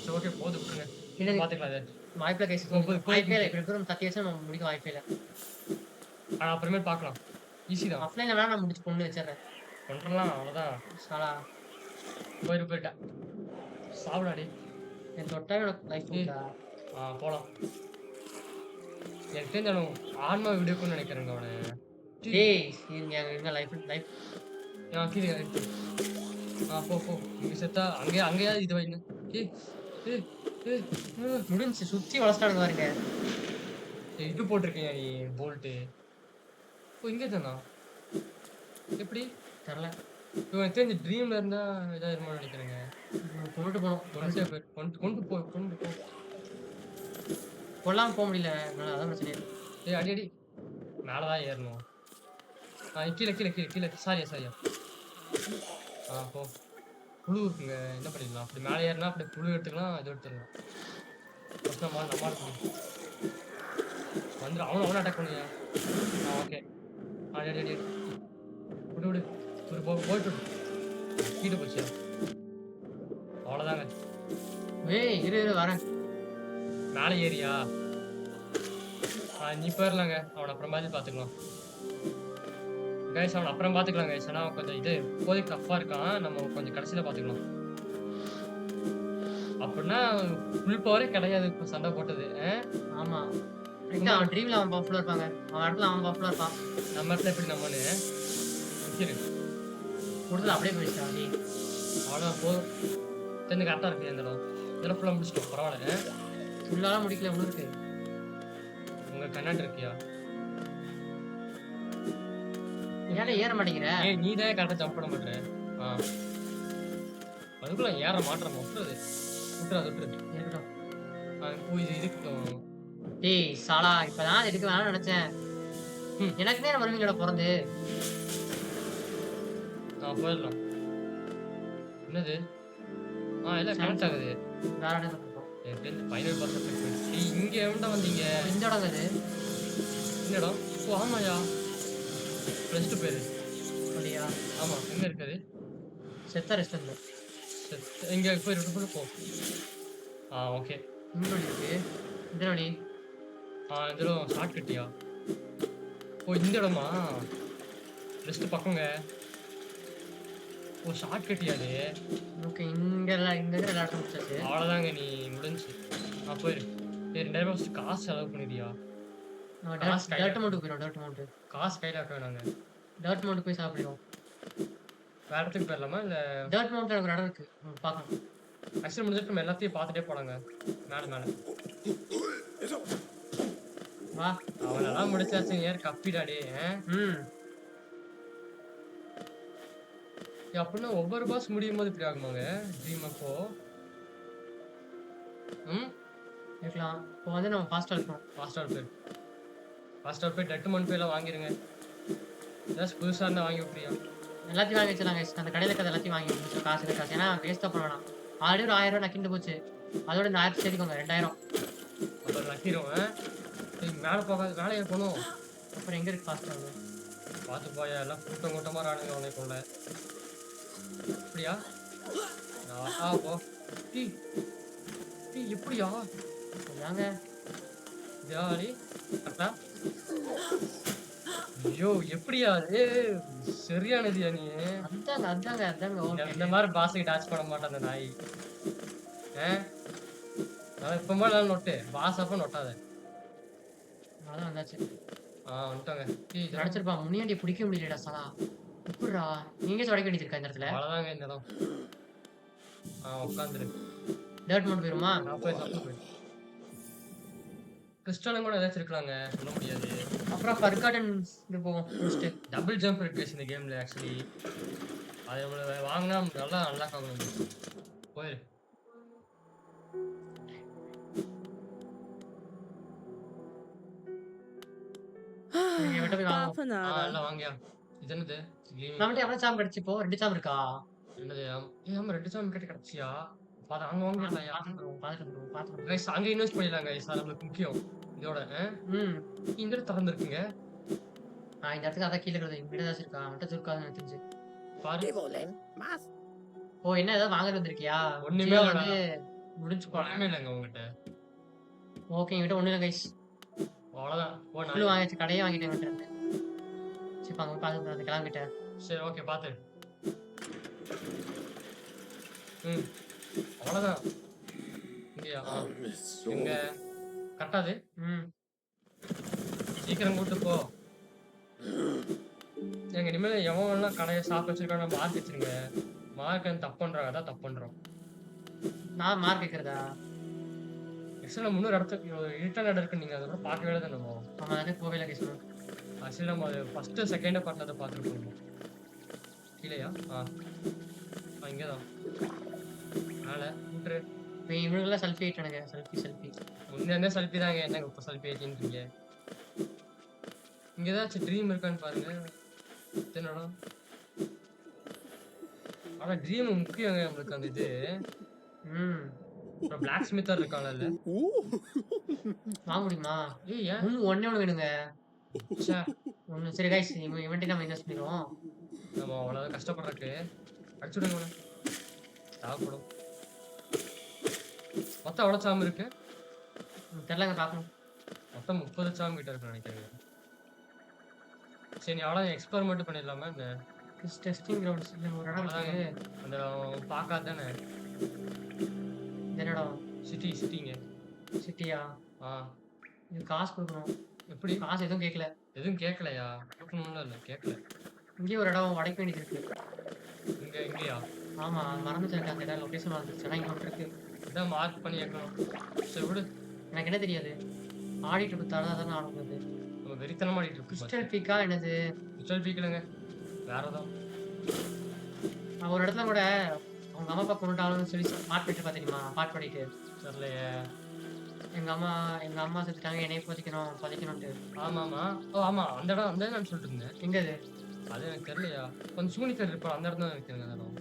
சரி ஓகே போதும் விட்டுருங்க. இல்ல பாத்துக்கலாம் அத. வாய்ப்பே இல்ல கைஸ். வாய்ப்பே இல்ல. இப்படி இருக்கிற தட்டி வச்சா நம்ம முடிக்க வாய்ப்பே இல்ல. அப்புறமேல் பாக்கலாம். ஈஸி தான். ஆஃப்லைன்ல வேணா நான் முடிச்சு கொண்டு வச்சிடுறேன். கொன்றலாம் அவ்வளோதான். சாலா. போயிட்டா. சாவுடா டேய். என் தொட்டாவே எனக்கு லைஃப் ஏய். போகுதா? போலாம். எனக்கு தெரிஞ்ச அவன் ஆன்மா விடுக்கும்னு நினைக்கிறேங்க அவனை. டேய் இருங்க லைஃப் கீழே எடுத்து. போ போ. இங்க செத்தா அங்கேயாவது இது வைங்க. ஏய் ஏய் ஏய் முடிஞ்சுச்சு. சுத்தி வளர்ச்சிட்டானுங்க பாருங்க. இது போட்டிருக்கீங்க நீ போல்ட்டு. ஓ இங்கே தானா? எப்படி? தெரியல. எனக்கு தெரிஞ்ச ட்ரீம்ல இருந்தா ஏதாவது இருக்கும்னு நினைக்கிறேங்க. கொண்டுட்டு போனோம். கொண்டு போ கொண்டு போ. கொல்லாம போக முடியல. என்னால அதான் பிரச்சனை. ஏய் அடி அடி. மேல தான் ஏறணும். கீழே கீழே கீழே கீழே சாரியா. போ. புழு இருக்குங்க. என்ன பண்ணிடலாம்? அப்படி மேலே ஏறினா அப்படி புழு எடுத்துக்கலாம், இது எடுத்துக்கலாம். ஃபர்ஸ்ட் நம்ம இருக்கணும். வந்துடும். அவனை அட்டாக் பண்ணுங்க. ஓகே. அடி. விடு. ஒரு போயிட்டு கீழே போச்சு. அவ்வளோதாங்க. ஏய் இரு வரேன். மேலே ஏறியா? நீ போயிடலாங்க. அவனை அப்புறம் பார்த்துக்கலாம். கைஸ் அவனை அப்புறம் பார்த்துக்கலாம் கைஸ். ஆனால் கொஞ்சம் இது இப்போதைக்கு டஃப்பாக இருக்கான். நம்ம கொஞ்சம் கடைசியில் பார்த்துக்கலாம். அப்படின்னா ஃபுல் பவரே கிடையாது இப்போ சண்டை போட்டது. ஆமா. அவன் ட்ரீம்ல அவன் பஃப்ல இருப்பாங்க. அவன் இடத்துல அவன் பஃப்ல இருப்பான். நம்ம இடத்துல எப்படி நம்மனு கொடுத்துல அப்படியே போயிடுச்சான் நீ. அவ்வளோதான் போதும். தெரிஞ்சு கரெக்டாக இருக்கு இந்த இடம். இதெல்லாம் ஃபுல்லாக முடிச்சிட்டோம். பரவாயில்ல. ஃபுல்லாலாம் முடிக்கல. ஒன்று இருக்கு. உங்கள் கண்ணாடி இருக்கியா? ஏன்டா ஏற மாட்டேங்கிற? ஏய் நீ தான் கரெக்டாக ஜம்ப் பண்ண மாட்டேற. அதுக்குள்ள ஏற மாட்டேற விட்டுறது. இருக்கட்டும். இது இருக்கட்டும். டேய் சாலா இப்பதான் எடுக்க வேணாம்னு நினைச்சேன். எனக்குனே நான் வருவீங்களா பிறந்து. போயிடலாம். என்னது? எல்லாம் கனெக்ட் ஆகுது. வேற இடம் இருக்கட்டும். எனக்கு தெரிஞ்சு ஃபைனல் பர்ஃபெக்ட். இங்க எவன்டா வந்தீங்க? இந்த இடம் இது. இந்த இடம்? ஓ ஆமாயா. ரெஸ்ட் பேரு. அப்படியா? ஆமா எங்க இருக்காது? செத்த ரெஸ்ட் இல்லை. இங்க போய் போ. ஓகே. இந்த வழி இருக்கு. இந்த வழி. இந்த இடம் ஷார்ட் கட்டியா? ஓ இந்த இடமா? ரெஸ்ட் பக்கங்க. ஓ ஷார்ட் கட்டியா அது? ஓகே இங்க இருக்கிற எல்லா இடத்துல முடிச்சாச்சு. அவ்வளோதாங்க நீ முடிஞ்சு. போயிரு. 2000 ஃபர்ஸ்ட் காசு செலவு பண்ணிடுறியா? டர்ட் மவுண்ட் போயிடும். Dirt mount. காசு கையில் வைக்க நாங்க. டர்ட் மவுண்ட் போய் சாப்பிடுவோம். வேற இடத்துக்கு போயிடலாமா இல்லை? டர்ட் மவுண்ட் எனக்கு ஒரு இடம் இருக்கு. பார்க்கலாம். ஆக்சுவலி முடிஞ்சிட்டு நம்ம எல்லாத்தையும் பார்த்துட்டே போனாங்க. மேலே வா. அவனெல்லாம் முடிச்சாச்சு. ஏர் கப்பிடாடே. அப்படின்னா ஒவ்வொரு பாஸ் முடியும் போது இப்படி ஆகுமாங்க ட்ரீம் அப்போ? இருக்கலாம். இப்போ வந்து நம்ம ஃபாஸ்ட்டாக இருக்கணும். ஃபாஸ்ட்டாக போய் டெட்டு மண் போயெல்லாம் வாங்கிடுங்க. ஏதாச்சும் புதுசாக இருந்தால் வாங்கி விட்றியா? எல்லாத்தையும் வாங்கி வச்சிடலாங்க. அந்த கடையில் இருக்கிறது எல்லாத்தையும் வாங்கி வச்சு காசு. ஏன்னா வேஸ்ட்டாக பண்ண வேணாம். ஆல்ரெடி ஒரு 1000 நக்கிண்டு போச்சு. அதோட இந்த 1000 சேர்த்துக்கோங்க. 2000. அப்புறம் நக்கிடும். மேலே போகாது. மேலே போகணும். அப்புறம் எங்கே இருக்கு ஃபாஸ்ட்டாக? பார்த்து போயா. எல்லாம் கூட்டமாக ராணுங்க உனக்குள்ள. அப்படியா? போ. டீ எப்படியா? ஏங்க ஜாலி கரெக்டா? ஐயோ! எப்படியா அது? சரியானதுயா நீ. அதாங்க. ஓகே. இந்த மாரி பாஸுக்கு டாச் பண்ண மாட்டான் அந்த நாய். ஆ? நான் எப்பவுமே நான் நொட்டு. பாஸ் அப்ப நொட்டாத. அவ்வளவுதான் வந்தாச்சு. வந்துட்டோங்க. ஏய் இதெல்லாம் நடிச்சிருப்பான். முனியாண்டிய புடிக்க முடியலடா சாலா. எப்புட்றா? நீங்க உடைக்க வேண்டியது இருக்கா இந்த இடத்துல? அவ்வளோதாங்க இந்த இடம். உட்காந்துரு. டர்ட் மோட் போயிருமா? நான் போய் சாப்பிட்டு போயிரு. கிறிஸ்டலும் கூட ஏதாச்சும் இருக்கலாங்க. சொல்ல முடியாது. அப்புறம் ஃபர்காட்டன் இது போவோம். முடிச்சுட்டு. டபுள் ஜம்ப் இருக்கு guys இந்த கேம்ல ஆக்சுவலி. அது நம்மள வாங்குனா நல்லா அன்லாக் ஆகும். போயிரு. நீங்க விட்டு போய் வாங்குவோம். Bafanada. எல்லாம் வாங்கியா. இது என்னது? கேமிங் நம்மகிட்ட எவ்வளவு சாம் கிடைச்சு இப்போ? 2 சாம் இருக்கா? என்னது? ஆமா 2 சாமி கிட்ட கிடைச்சியா? அங்க வாங்கலையா? பாத்துட்டு கைஸ் அங்க இன்வெஸ்ட் பண்ணிடலாம் கைஸ். அது நம்மளுக்கு முக்கியம். இதோட ம். இங்க திறந்துருக்குங்க. இந்த இடத்துக்கு அதான் கீழ இருக்குது. இங்க ஏதாச்சும் இருக்கா? மட்டும் இருக்காதுன்னு எனக்கு தெரிஞ்சு. பாரு. Divolen. Mas. ஓ என்ன ஏதாவது வாங்க வந்திருக்கியா? ஒண்ணுமே ஜியோ இல்லடா. வந்து முடிஞ்சு போலாம். ஒண்ணுமே இல்லைங்க உங்ககிட்ட. ஓகே என்கிட்ட ஒண்ணும் இல்ல கைஸ். அவ்வளவுதான். ஃபுல்லு வாங்கியாச்சு. கடையே வாங்கிட்டேன் இவன்ட்ட. சரி பாங்க பாத்து அந்த கிளம்பிட்டேன். சரி ஓகே பாத்து. அவ்வளவுதான். இங்கயா? எங்க? கரெக்டாது? ம். சீக்கிரம் கூட்டு போ. எங்க இனிமேல் எவன் கடையை சாப்பிட்டு வச்சிருக்கான மார்க் வச்சிருங்க. மார்க் தப்பு பண்றாங்க அதான் தப்பு பண்றோம். நான் மார்க் வைக்கிறதா? ஆக்சுவலா முன்னூறு இடத்துக்கு ரிட்டர்ன் இடம் இருக்கு. நீங்க அதை கூட பார்க்கவே தான் நம்ம. ஆமா அது போகவே இல்லை கைஸ். ஆக்சுவலி நம்ம அது ஃபர்ஸ்ட் செகண்ட் பார்ட்ல அதை பார்த்துருக்கோம். கீழேயா? இங்கதான். மேல கூட்டுரு. இப்போ இவனுங்கெல்லாம் செல்ஃபி ஆயிட்டானுங்க. செல்ஃபி. முன்னே செல்ஃபி தாங்க. என்னங்க இப்போ செல்ஃபி ஆயிட்டீங்க? இங்க ஏதாச்சும் ட்ரீம் இருக்கான்னு பாருங்க. என்னடா? ஆனா ட்ரீம் முக்கியங்க நம்மளுக்கு அந்த இது. ம். அப்புறம் பிளாக் ஸ்மித்தர் இருக்காங்கல்ல. வாங்க முடியுமா? ஏன்? ஒண்ணே ஒண்ணு வேணுங்க. ச்சே. ஒண்ணு சரி கைஸ் இவன்ட்டே நம்ம இன்வெஸ்ட் பண்ணிடுவோம். நம்ம அவ்வளவு கஷ்டப்படுறதுக்கு அடிச்சுடுங்க உன. தேவைப்படும். மொத்தம் எவ்வளவு சாம் இருக்கு? தெரியலங்க பார்க்கணும். மொத்தம் 30 சாம் கிட்ட இருக்கு நினைக்கிறேன். சரி நீ அவ்வளோ எக்ஸ்பெரிமெண்ட் பண்ணிடலாமா? இந்த டெஸ்டிங் கிரவுண்ட்ஸ் ஒரு இடம் இருக்கு. அந்த பார்க்காதானே இந்த இடம் சிட்டிங்க. சிட்டியா? ஆ இது காசு கொடுக்கணும். எப்படி? காசு எதுவும் கேட்கல. எதுவும் கேட்கலையா? கொடுக்கணும்ல இல்லை கேட்கல. இங்கேயே ஒரு இடம் உடைக்க வேண்டியது இருக்கு. இங்கேயா? ஆமா மறந்துட்டேன். அந்த இடம் லொகேஷன் மறந்துச்சு. ஆனால் இங்கே ஒன்று இருக்கு. இதான் மார்க் பண்ணி வைக்கணும். சரி விடு. எனக்கு என்ன தெரியாது. ஆடிட்டு கொடுத்தாலும் அதான் ஆடுறது. நம்ம வெறித்தனமா ஆடிட்டு இருக்கோம். கிறிஸ்டல் பீக்கா என்னது? கிறிஸ்டல் பீக்கலங்க வேற ஏதோ. நான் ஒரு இடத்துல கூட அவங்க அம்மா அப்பா கொண்டுட்டாலும் சொல்லி பாட்டு போயிட்டு பார்த்தீங்களா? பாட்டு பாடிட்டு தெரியலையே. எங்க அம்மா செத்துட்டாங்க என்னைய புதைக்கணும்ட்டு. ஆமாமா. ஆமா அந்த இடம் நான் சொல்லிட்டு இருந்தேன். எங்க அது? அது எனக்கு தெரியலையா. கொஞ்சம் சூனித்தர் இருப்பா அந்த இடம் தான் எனக்கு தெரியுங்க. அந்த இடம்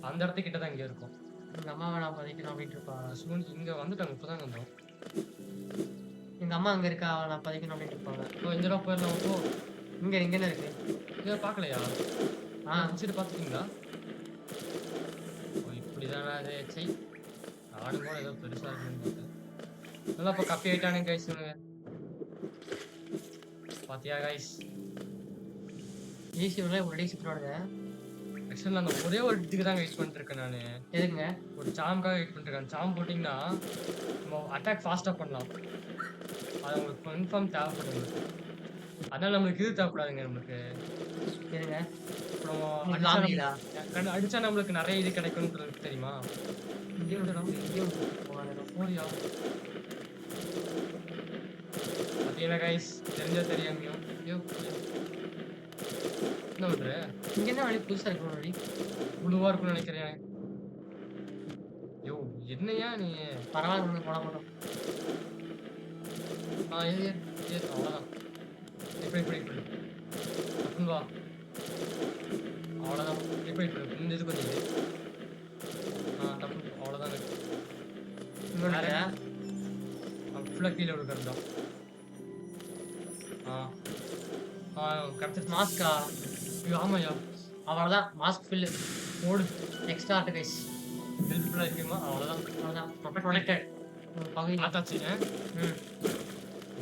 அந்த இடத்துக்கிட்ட தான் இங்கே இருக்கும். எங்க அம்மாவை நான் புதைக்கணும் அப்படின்ட்டு இருப்பா. சூனி இங்கே வந்துட்டாங்க. இப்போதாங்க வந்தோம். எங்க அம்மா அங்க இருக்கா நான் புதைக்கணும் அப்படின்ட்டு இருப்பாங்க. இந்த இடம் போயிடலாம். ஓ இங்க இருக்கு. இதை பார்க்கலையா? சரி பார்த்துட்டீங்களா? இப்படிதானே அது. சை நானும் கூட ஏதோ பெருசாக இருக்குன்னு பார்த்தேன். நல்லா இப்போ கப்பி ஆயிட்டானே கைஸ். சொல்லுங்க பாத்தியா கைஸ்? ஈஸி உள்ள ஒரு டேஸ் பண்ணுவாங்க. ஆக்சுவலி நான் ஒரே ஒரு இதுக்கு தான் வெயிட் பண்ணிட்டு இருக்கேன். நான் எதுங்க? ஒரு சாமுக்காக வெயிட் பண்ணிட்டு இருக்கேன். சாம் போட்டிங்கன்னா நம்ம அட்டாக் ஃபாஸ்ட்டாக பண்ணலாம். அது உங்களுக்கு கன்ஃபார்ம் தேவைப்படுது. அதனால நம்மளுக்கு இது தேவைப்படாதுங்க. நம்மளுக்கு எதுங்க? நம்ம அடிச்சா நம்மளுக்கு நிறைய இது கிடைக்கும்ன்றது தெரியுமா? போறியா? பார்த்தீங்களா கைஸ்? தெரிஞ்சா தெரியாமையும் என்ன பண்ற? இங்க என்ன வழி புதுசா இருக்கு? வழி புழுவா இருக்கும்னு நினைக்கிறேன். யோ என்னையா நீ? பரவாயில்ல போட மாட்டோம். அவ்வளோதான். இப்படி வா. அவ்வளோதான். இப்படி இந்த இது கொஞ்சம் தப்பு. அவ்வளோதாங்க. ஃபுல்லாக கீழே விழுக்கிறது தான். கிடச்சிருச்சு. மாஸ்கா? ஆமாய்யா. அவ்வளோதான். மாஸ்க் ஃபில்லு ஓடு. Extra art guys. ஹெல்ப்ஃபுல்லாக இருக்குமா? அவ்வளோதான். ப்ரொடெக்டட் பகுதி பார்த்தாச்சு. ம்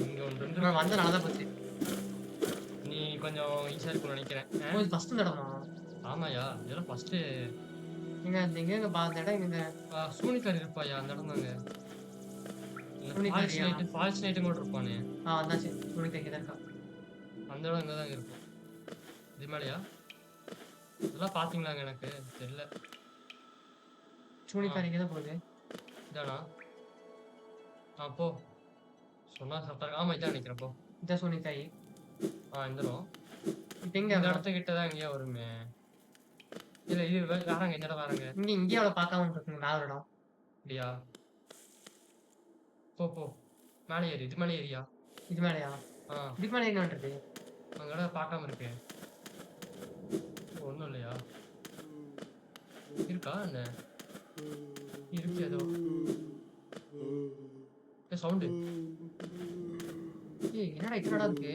இங்கே ஒன்று வந்து நல்லா தான் போச்சு. நீ கொஞ்சம் ஈஸியா இருக்கும்னு நினைக்கிறேன். ஓ இது ஃபர்ஸ்ட் இடமா? ஆமாயா, இதெல்லாம் ஃபர்ஸ்ட் எங்க அந்த எங்க பா அந்த இடம் எங்க? சூனிக்காரி இருப்பாயா, அந்த இடம் தாங்க. சூனிக்காரியா? ஃபால்ஸ் நைட்டு கூட இருப்பானே, வந்தாச்சு. சூனிக்காரி இங்க தான் இருக்கா. அந்த இடம் இங்க தான் இருக்கும். இது மேலயா? இதெல்லாம் பாத்தீங்களாங்க, எனக்கு தெரியல. சூனிக்காரி இங்க தான் போகுது. இதானா? போ. சொன்னா கரெக்டா இருக்கு. ஆமா, இதான் நினைக்கிறேன். போ. இதான் சூனிக்காரி. இந்த இடம். இப்ப எங்க இந்த அவ? இடத்துக்கிட்ட தான் எங்கேயோ வருமே. இல்ல, இது வேறங்க, இந்த இடம் வேறங்க. இங்கே அவளை பார்க்காம இருக்குங்க மேல ஒரு இடம். அப்படியா? போ. மேலே ஏறி, இது மேலே ஏறியா? இது மேலயா? இதுக்கு மேல என்ன பண்றது? அங்க இடம் பார்க்காம இருக்கு. ஒண்ணும் இல்லையா? இருக்கா என்ன? இருக்கு ஏதோ. சவுண்டு. ஏய் என்னடா இத்தனை இடம் இருக்கு?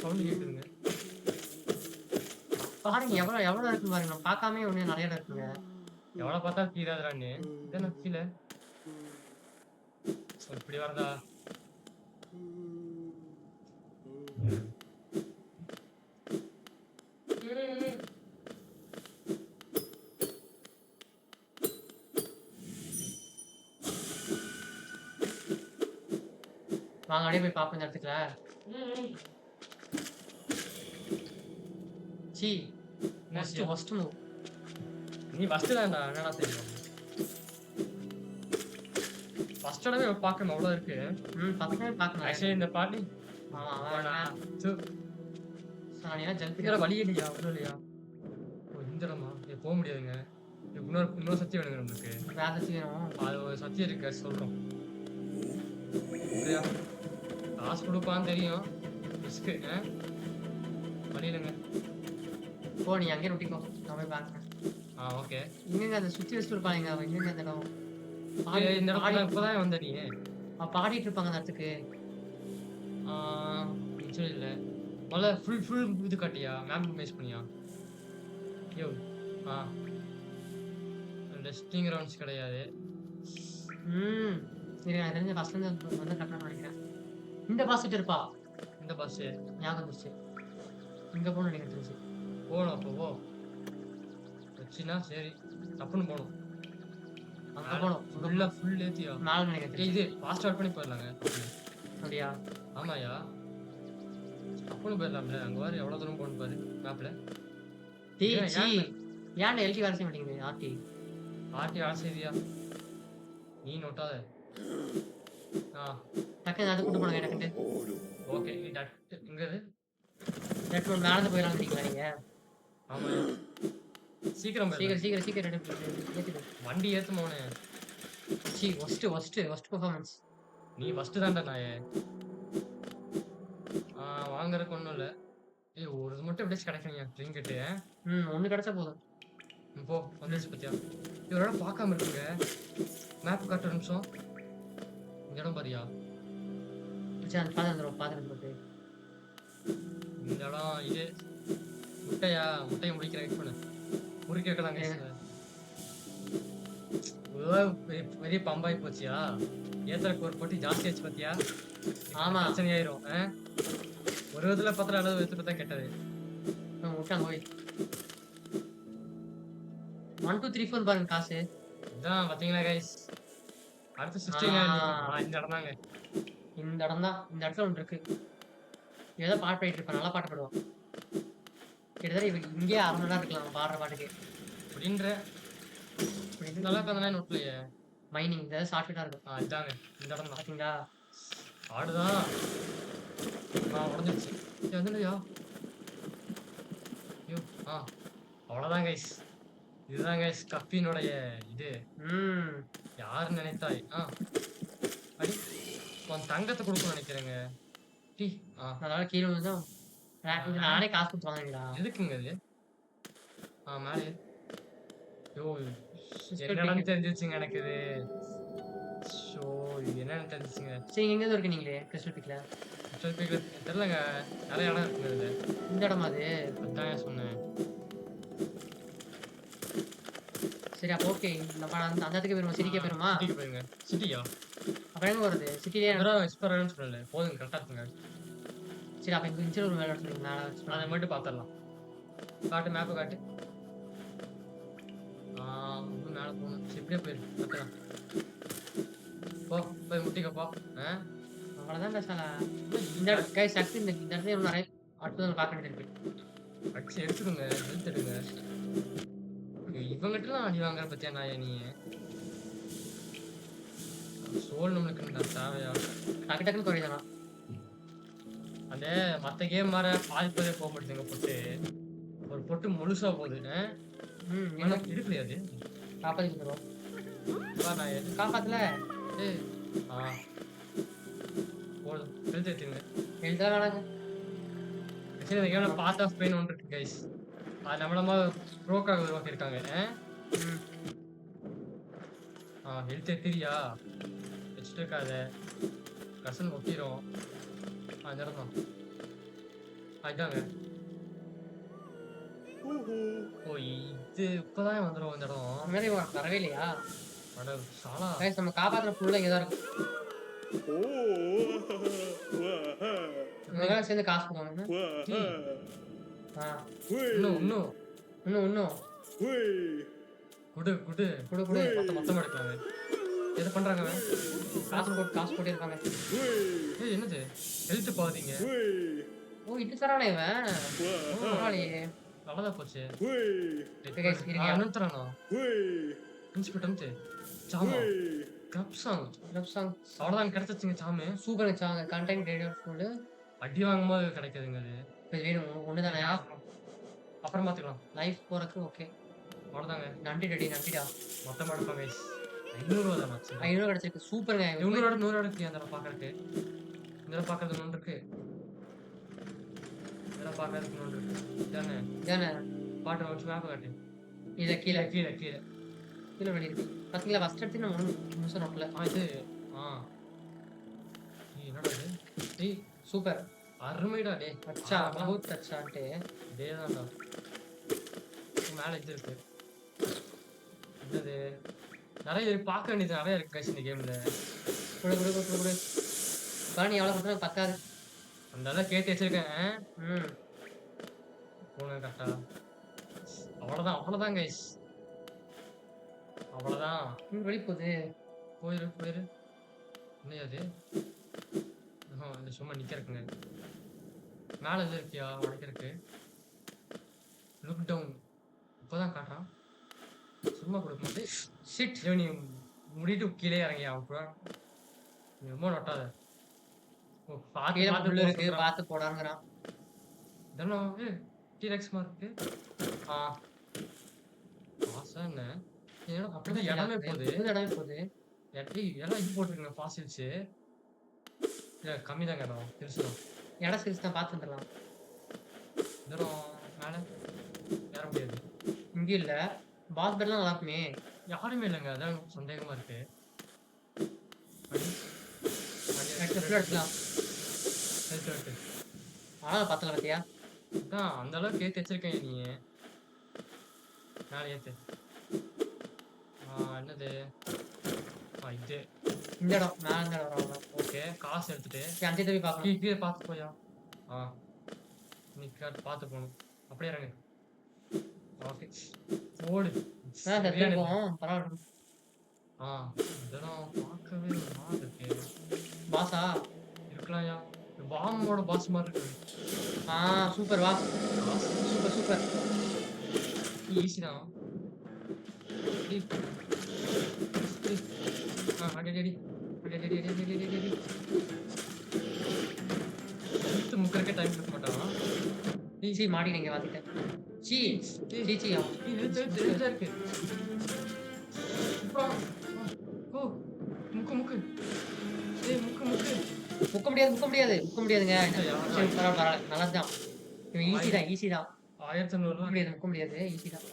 சவுண்டு கேக்குதுங்க. பாருங்க எவ்வளவு எவ்வளவு இருக்கு பாருங்க. நான் பார்க்காம ஒண்ணு நிறைய இடம் இருக்குங்க. எவ்வளவு பார்த்தா தீராதுறான்னு. இதான கீழே. இப்படி வரதா? வாங்க அப்படியே போய் பார்ப்போம் இந்த இடத்துக்குல. See first move. நீ ஃபர்ஸ்ட் தான்டா, என்னடா தெரியும்? ஃபர்ஸ்ட் இடமே பார்க்கணும், அவ்வளோ இருக்கு. பக்கமே பார்க்கணும். ஆக்சுவலி இந்த பாட்டி ஜல்தி வழி இல்லையா, ஒன்றும் இல்லையா? இந்த இடமா? போக முடியாதுங்க. இன்னொரு சத்தியம் வேணுங்க நம்மளுக்கு. வேற செய்யணும். அது ஒரு சத்தியம் இருக்கு, சொல்றோம். காசு கொடுப்பான்னு தெரியும். ரிஸ்க்கு வழி இல்லைங்க. போ நீ அங்கேயே ரொட்டிக்கோ, நான் போய் பார்க்குறேன். ஓகே. இங்கங்க அந்த சுத்தி வச்சுட்டு இருப்பாங்க. அவன் எங்கங்க அந்த இடம்? இந்த இடத்துல இப்பதான் வந்த நீ. பாடிட்டு இருப்பாங்க அந்த இடத்துக்கு. சரி இல்லை, முதல்ல ஃபுல் இது காட்டியா, மேப் மேஸ் பண்ணியா? ஐயோ டெஸ்டிங் ரவுண்ட்ஸ் கிடையாது. சரி எனக்கு தெரிஞ்ச ஃபர்ஸ்ட் வந்து கட்டணும்னு நினைக்கிறேன். இந்த பாஸ் கிட்ட இருப்பா. இந்த பஸ் ஞாபகம் வந்துச்சு. இங்க போகணும் நினைக்கிறேன் தெரிஞ்சு. போகணும். அப்போ போ வச்சுனா சரி, தப்புன்னு போகணும். அங்க போகணும். ஃபுல் ஏத்தியா மேலே நினைக்கிறேன். இது ஃபாஸ்ட் ஸ்டார்ட் பண்ணி போயிடலாங்க. அப்படியா? ஆமாயா, தப்புன்னு போயிடலாம்ல. அங்கே வர எவ்வளோ தூரம் போகணும் பாரு மேப்ல. ஏன் எல்டி வேலை செய்ய மாட்டேங்குது? ஆர்டி வேலை செய்தியா? நீ நோட்டாத. டக்குனு அதை கூட்டு போனாங்க டக்குன்னு. ஓகே, இங்கே டக்குனு மேலே போயிடலாம் நினைக்கிறீங்களா நீங்க? ஆமாயா, சீக்கிரம் ஏத்திடு. வண்டி ஏத்துமோனே. See worst performance. நீ ஃபர்ஸ்ட் தான்டா நாயே. வாங்குறதுக்கு ஒன்றும் இல்லை. ஒரு இது மட்டும் எப்படியாச்சும் கிடைக்கணுங்க ட்ரிங்கெட்டு. ஒன்று கிடைச்சா போதும். போ, வந்துச்சு பத்தியா? இவரோட பார்க்காம இருக்குங்க. மேப் காட்டு ஒரு நிமிஷம். இந்த இடம் பாரியா? பார்த்துட்டு இந்த இடம் இது முட்டையை முடிக்கிற வெயிட் பண்ணு. முறுக்கி வைக்கலாங்க. பெரிய பம்பாய் போச்சியா? ஏத்தருக்கு ஒரு போட்டி ஜாஸ்தி ஆச்சு பத்தியா? ஆமா, பிரச்சனை ஆயிரும். ஒரு விதத்துல பத்திரம் அளவு எடுத்து பார்த்தா கெட்டது. போய் 1 2 3 4 பாருங்க காசு. இதான் பாத்தீங்களா கைஸ், அடுத்து சிஸ்டிங்க. இந்த இடம் தாங்க. இந்த இடம் தான். இந்த இடத்துல ஒன்று இருக்கு. ஏதோ பாட்டு பாடிட்டு இருப்பேன். நல்லா பாட்டு பாடுவோம். கிட்டத்தட்ட இங்கே 1/2 மணி நேரம் இருக்கலாம் பாடுற பாட்டுக்கு. அப்படின்ற நல்லா இருக்காங்க நோட்லையே. மைனிங் இந்த ஷார்ட்கட்டா இருக்கும். இதாங்க இந்த இடம் தான். பாத்தீங்களா? ஆடுதான் உடஞ்சிருச்சு. வந்துடுயா? ஐயோ அவ்வளோதான் கைஸ். இதுதான் கைஸ் கப்பினுடைய இது. யாரு நினைத்தாய்? அடி உன் தங்கத்தை கொடுக்கணும்னு நினைக்கிறேங்க. டீ அதனால கீழே வந்து நானே காசு கொடுத்து வாங்கிடா. எதுக்குங்க அது? மேலே ஐயோ என்னன்னு தெரிஞ்சிச்சுங்க எனக்கு. இது ஷோ என்னன்னு தெரிஞ்சிச்சுங்க. சரி எங்க இருக்கு நீங்களே கிறிஸ்டல் பிக்ல? கிறிஸ்டல் பிக்ல தெரியலங்க, நிறைய இடம் இருக்குங்க இதுல. இந்த இடமா அது? அதான் சொன்னேன். சரி அப்போ ஓகே, நம்ம அந்த இடத்துக்கு போயிருமா? சிட்டிக்கே போயிருமா? சிட்டிக்கு போயிருங்க. சிட்டியா? அப்புறம் எங்க வருது? சிட்டிலே எக்ஸ்பெரிமெண்ட் சொல்லல. போதுங்க, கரெக்டா இருக்குங்க. சரி அப்ப இங்க ஒரு வேலை எடுத்துருங்க மேல வச்சு அதை மட்டும் பார்த்துடலாம். காட்டு, மேப்பை காட்டு. இன்னும் மேலே போகணும். சரி இப்படியே போயிரு, பார்த்துக்கலாம். போ, போய் முட்டிக்கப்போ. அவ்வளவுதான் பேசல. இந்த கைஸ் சக்தி இந்த இடத்துல இன்னும் நிறைய அற்புதங்கள் பார்க்க வேண்டியது இருக்கு. அடிச்சு எடுத்துடுங்க, எடுத்துடுங்க. இவங்கிட்டலாம் அடி வாங்குற பத்தியா நாயா நீ? சோல் நம்மளுக்கு தேவையா? டக்கு டக்குன்னு குறையுதுண்ணா. அந்த மத்த கேம் மாற பாதிப்பதே போக மாட்டேங்குங்க பொட்டு. ஒரு பொட்டு முழுசா போகுது. எனக்கு இருக்குல்லையா அது? காப்பாத்திட்டு போறோம். நாயா காப்பாத்துல போதும், எழுத்து எடுத்துங்க. எழுதா வேணாங்க. சரி இந்த கேம்ல பாத் ஆஃப் பெயின் ஒன்று இருக்கு கைஸ். அது நம்மளமா ப்ரோக்காக உருவாக்கி இருக்காங்க. எழுத்து எடுத்துறியா? வச்சுட்டு இருக்காத, கசன் ஒட்டிடும். அந்த இடம் தான் அதுதாங்க. ஓ இது இப்பதான் வந்துடும் இந்த இடம். இந்த மாதிரி வரவே இல்லையா? அட சாலா. கைஸ் நம்ம காப்பாத்துற புள்ள இங்கதான் இருக்கும். இவங்க சேர்ந்து காசு போடுவாங்க. இன்னும் இன்னும் இன்னும் இன்னும் குடு குடு குடு குடு. மொத்தமா எடுக்கலாங்க. எது பண்றாங்க அவன்? காசு போட்டு இருக்காங்க. என்னது எழுத்து பாத்தீங்க? ஓ இது தரானே இவன். பரவாயில்லையே. நல்லதா போச்சு. இருங்க. இன்ஸ்பெக்டர் சாமா கிளப் சாங் அவ்வளவுதான் கிடைச்சிச்சுங்க. சாமி super song. Content radio full அடி வாங்கும்போது கிடைக்குதுங்க. அது இது வேணும் ஒன்று தானே. அப்புறம் பார்த்துக்கலாம். லைஃப் போறதுக்கு ஓகே அவ்வளோதாங்க. நன்றி டடி நன்றிடா. மொத்தமாக எடுப்பாங்க 500 தான். 500 கிடைச்சிருக்கு. சூப்பருங்க. 100 இருக்கு அந்த பார்க்கறதுக்கு. இந்த பார்க்கறதுக்கு ஒன்று இருக்கு. இதெல்லாம் பார்க்கறதுக்கு ஒன்று இருக்கு. தானே தானே பாட்டு வச்சு மேப்பை காட்டு. இதை கீழே கீழே கீழே கீழே வெளியே இருக்கு. பார்த்தீங்களா ஃபர்ஸ்ட் எடுத்து நான் 1 நிமிஷம் நோட்டல. இது என்னடா இது? சூப்பர் அருமைடா டே. அச்சா பவுத் அச்சான்ட்டு இதேதான்டா. மேலே இது இருக்கு. என்னது நிறைய பார்க்க வேண்டியது நிறைய இருக்கு கைஸ் இந்த கேம்ல. குடு குடு குடு குடு. பாணி எவ்வளோ கொடுத்தா பத்தாது. அந்த அளவு கேட்டு வச்சிருக்கேன். போங்க கரெக்டா. அவ்வளோதான் கைஸ். அவ்வளோதான். வெளி போகுது. போயிரு. என்னையாது? இல்லை சும்மா நிற்கிறக்குங்க. மேலே எது இருக்கியா உடைக்கிறதுக்கு? Look down. இப்போதான் காட்டுறான். சும்மா கொடுக்கும்போது ஷிட் நீ முடிட்டு கீழே இறங்கியா? அப்புறம் நீ ரொம்ப நொட்டாத. பார்த்து போடாங்கிறான். இதெல்லாம் டீரெக்ஸ் மார்க்கு. என்ன அப்படிதான் இடமே போகுது. எல்லாம் இது போட்டுருங்க ஃபாசில்ஸு. இல்லை கம்மி தாங்க இடம். பெருசுதான் இடம் சிரிச்சு தான் பார்த்து வந்துடலாம். இதெல்லாம் மேலே ஏற முடியாது. இங்கே இல்லை. பாஸ் பெட்லாம் நல்லா இருக்குமே. யாருமே இல்லைங்க. அதான் சந்தேகமா இருக்கு. எடுத்துக்கலாம். ஆனால் பத்தல பார்த்தியா? அதான் அந்த அளவுக்கு ஏற்றி வச்சிருக்கேன் நீ. மேலே ஏற்று. என்னது இது இந்த இடம் மேலே இந்த இடம் வரும். ஓகே காசு எடுத்துட்டு அஞ்சு தடவை பார்க்கலாம். கீழே பார்த்து போயா? நீ பார்த்து போகணும். அப்படியே இறங்கு. ஓகே ஓடு. பரவாயில்ல. இதெல்லாம் பார்க்கவே ஒரு மாதிரி இருக்கு. பாஸா இருக்கலாம்யா. பாமோட பாஸ் மாதிரி இருக்கு. சூப்பர் வா. சூப்பர் ஈஸி தான். முக்கறக்கே டைம் கொடுக்க மாட்டான். ஈஸி மாடி நீங்க வாத்திட்டேன். இருக்கு. முக்கு முக்க முடியாதுங்க. பரவாயில்ல நல்லதுதான். ஈஸி தான் 1500 முக்க முடியாது. ஈஸி தான்.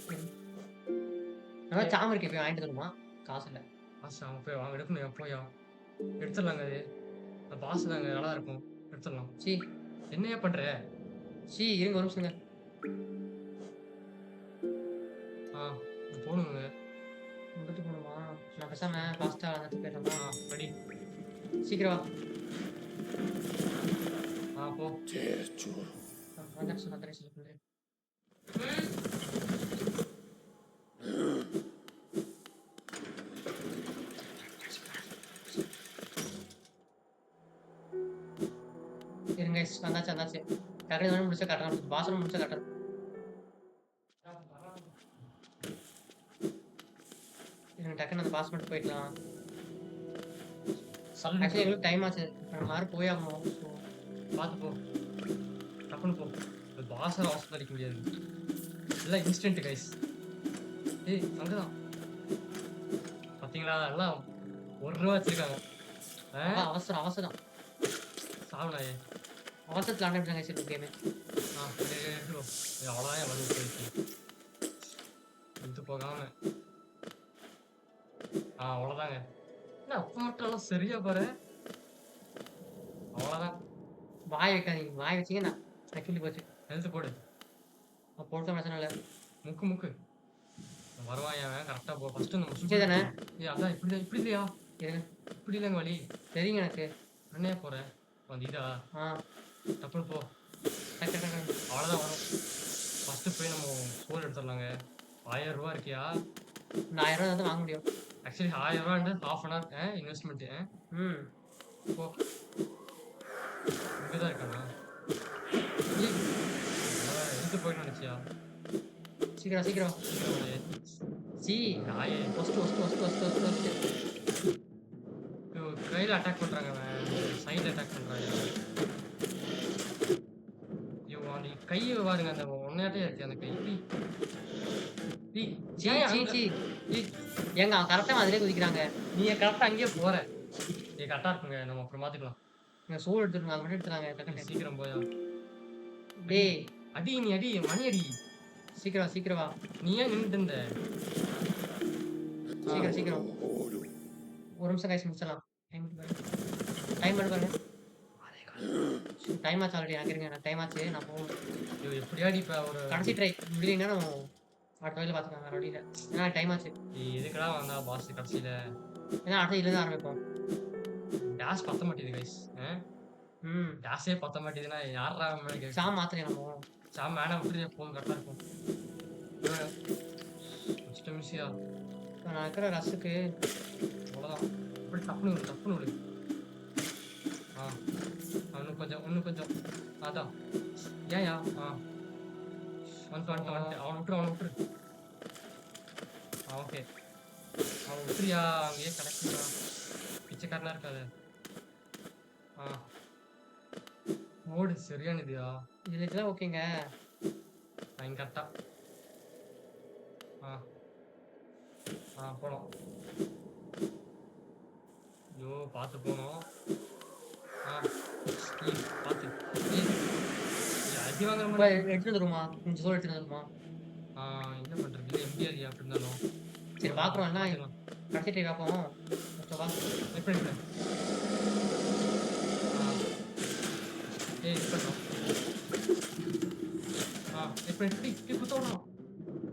நல்லா சாம இருக்கு. போய் வாங்கிட்டு வருமா? காசு இல்லை. அவங்க போய் வாங்க எடுக்கணும். போயா எடுத்துடலாங்க. அது பாசு தாங்க நல்லா இருக்கும். எடுத்துடலாம். என்னையா பண்ற? இருங்க ஒரு நிமிஷங்க. போகணுங்க. வந்துட்டு போகணுமா? நான் பேசாம ஃபாஸ்டா வந்துட்டு போயிடலாமா? படி சீக்கிரம் போ. வந்துருச்சு சொல்லுங்க. இருங்க guys, வந்தாச்சு. கரெக்டாக முடிச்சா கரெக்டாக பாசனம் முடிச்சா கரெக்டாக. இருங்க டக்குன்னு அந்த பாஸ் மட்டும் போயிடலாம். ஆக்சுவலி எங்களுக்கு டைம் ஆச்சு. நம்ம மாதிரி போய் ஆகணும். ஸோ பார்த்து போ. டப்புன்னு போ. பாசம் அவசரம் அடிக்க முடியாது. எல்லாம் இன்ஸ்டன்ட் கைஸ். ஏய் அங்கதான் பாத்தீங்களா எல்லாம் 1 ரூபா வச்சிருக்காங்க. அவசரம் சாவுனாயே. அவசரத்தில் ஆரம்பிச்சாங்க கைஸ் கேமு. அவ்வளோதான் வந்து போயிடுச்சு. இது போகாம அவ்வளோதாங்க. என்ன அப்பாட்டெல்லாம் சரியா பாரு. அவ்வளோதான். வாய் வைக்காதீங்க. வாய் வச்சிங்க நான் கிள்ளி போச்சு. எழுத்து போடு. போட்ட பிரச்சனை இல்லை. முக்கு வருவான் கரெக்டாக போ. ஃபர்ஸ்ட் நம்ம சுற்றி தானே. அதான் இப்படி இல்லையா? இருங்க இப்படி இல்லைங்க வழி. தெரியுங்க எனக்கு. அண்ணே போகிறேன் வந்து இதா டப்புன்னு போ. அவ்வளோதான் வரும். ஃபஸ்ட்டு போய் நம்ம சோறு எடுத்துடலாங்க. 1000 ரூபா இருக்கியா? நான் 1000 ரூபா தான் வாங்க முடியும். Actually 1000 ரூபான்ட்டு ½ investment. போ. இங்கே தான் இருக்கானா? எடுத்து போயிட்டு நினச்சியா? சீக்கிரம் சி நாயே ஃபஸ்ட்டு கையில் அட்டாக் பண்ணுறாங்க. சைடில் அட்டாக் பண்ணுறாங்க. அந்த கையை பாருங்க. அந்த ஒன்னையாட்டே இருக்கு அந்த கை. ஏங்க கரெக்டாக அதிலே குதிக்கிறாங்க. நீ கரெக்டாக அங்கேயே போகிற. கரெக்டாக இருக்குங்க. நம்ம அப்புறம் பார்த்துக்கலாம். நீங்கள் சோறு எடுத்துருங்க. அது மட்டும் எடுத்துறாங்க. சீக்கிரம் போயா. டேய் அடி நீ அடி மணி அடி. சீக்கிரம் வா. நீ ஏன் நின்றுட்டு இருந்த? சீக்கிரம் 1 நிமிஷம் கைஸ் முடிச்சிடலாம். டைம் பாருங்க. டைம் ஆச்சு ஆல்ரெடி. எனக்கு இருங்க. நான் டைம் ஆச்சு. நான் போகணும். எப்படியாடி இப்போ ஒரு கடைசி ட்ரை முடியலன்னா நம்ம அடுத்த வழியில் பார்த்துக்கலாம். வேறு வழியில். ஏன்னா டைம் ஆச்சு. எதுக்கடா வந்தா பாஸ் கடைசியில்? ஏன்னா அடுத்த இதில் தான் ஆரம்பிப்போம். கேஸ் பற்ற மாட்டேது கைஸ். கேஸே பற்ற மாட்டேதுன்னா யாரா சாம் மாத்திரை நம்ம சாம் வேணாம் விட்டுதே போதும். கரெக்டாக இருக்கும். மிஸ்யா நான் இருக்கிற ரஸுக்கு அவ்வளோதான். இப்படி தப்புன்னு விடு. இன்னும் கொஞ்சம் அதான் ஏன்யா? வந்துட்டு அவனை விட்டுரு. ஓகே அவன் விட்டுறியா? அங்கேயே கிடைக்குதா? பிச்சைக்காரனா இருக்காது. ஓடு சரியானதுயா. இதுக்கெல்லாம் ஓகேங்க. இங்க கரெக்டா போனோம். ஐயோ பார்த்து போனோம். பார்த்து அடி வாங்குற மாதிரி எடுத்துட்டு வந்துருமா? கொஞ்சம் சோறு எடுத்துட்டு வந்துருமா? என்ன பண்றது? எம்டிஆர் அப்படி இருந்தாலும் சரி பார்க்குறோம். கடைசி ட்ரை பார்ப்போம். எப்படி எப்படி குத்தணும்?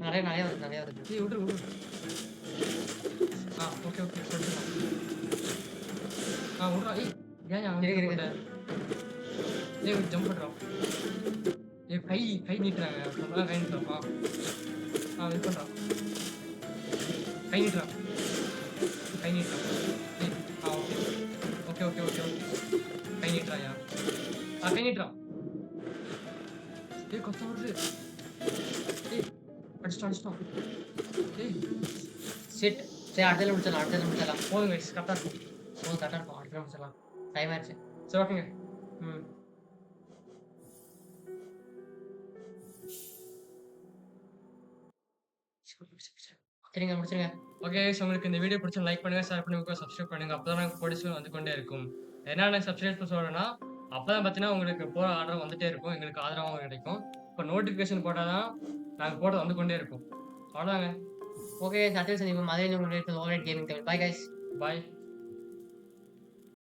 நிறைய வருது. விட்டுரு. ஓகே சொல்லிடலாம். விட்றா. ஏன் ஜம்ப் பண்ணுறோம்? கை நீட்டுறாங்க. கை நீட்டுறோம். இது பண்ணுறான். கை நீட்டுறான். ஓகே கை நீட்டுறாயா? கை நீட்டுறான். கொத்த வருது. அடிச்சிட்டோம். செட் சரி அடுத்த முடிச்சிடலாம். போதுங்க கரெக்டாக இருக்கும். அடுத்த முடிச்சிடலாம். டைம் ஆயிடுச்சு. சரி ஓகேங்க. சரிங்க முடிச்சிருங்க. ஓகே உங்களுக்கு இந்த வீடியோ பிடிச்சா லைக் பண்ணுங்க, ஷேர் பண்ணுங்க, சப்ஸ்கிரைப் பண்ணுங்க. அப்பதான் நாங்கள் போடிச்சு வந்து கொண்டே இருக்கும். என்ன சப்ஸ்கிரைப் சொல்றேன்னா அப்பதான் பார்த்தீங்கன்னா உங்களுக்கு போகிற ஆர்டர் வந்துட்டே இருக்கும். எங்களுக்கு ஆதரவாகவும் கிடைக்கும். இப்போ நோட்டிஃபிகேஷன் போட்டால் தான் நாங்கள் போட வந்து கொண்டே இருக்கும். அவ்வளோதாங்க. ஓகே சட்டே சந்திப்போம். அதே உங்களுக்கு கேமிங். Bye guys. பாய்.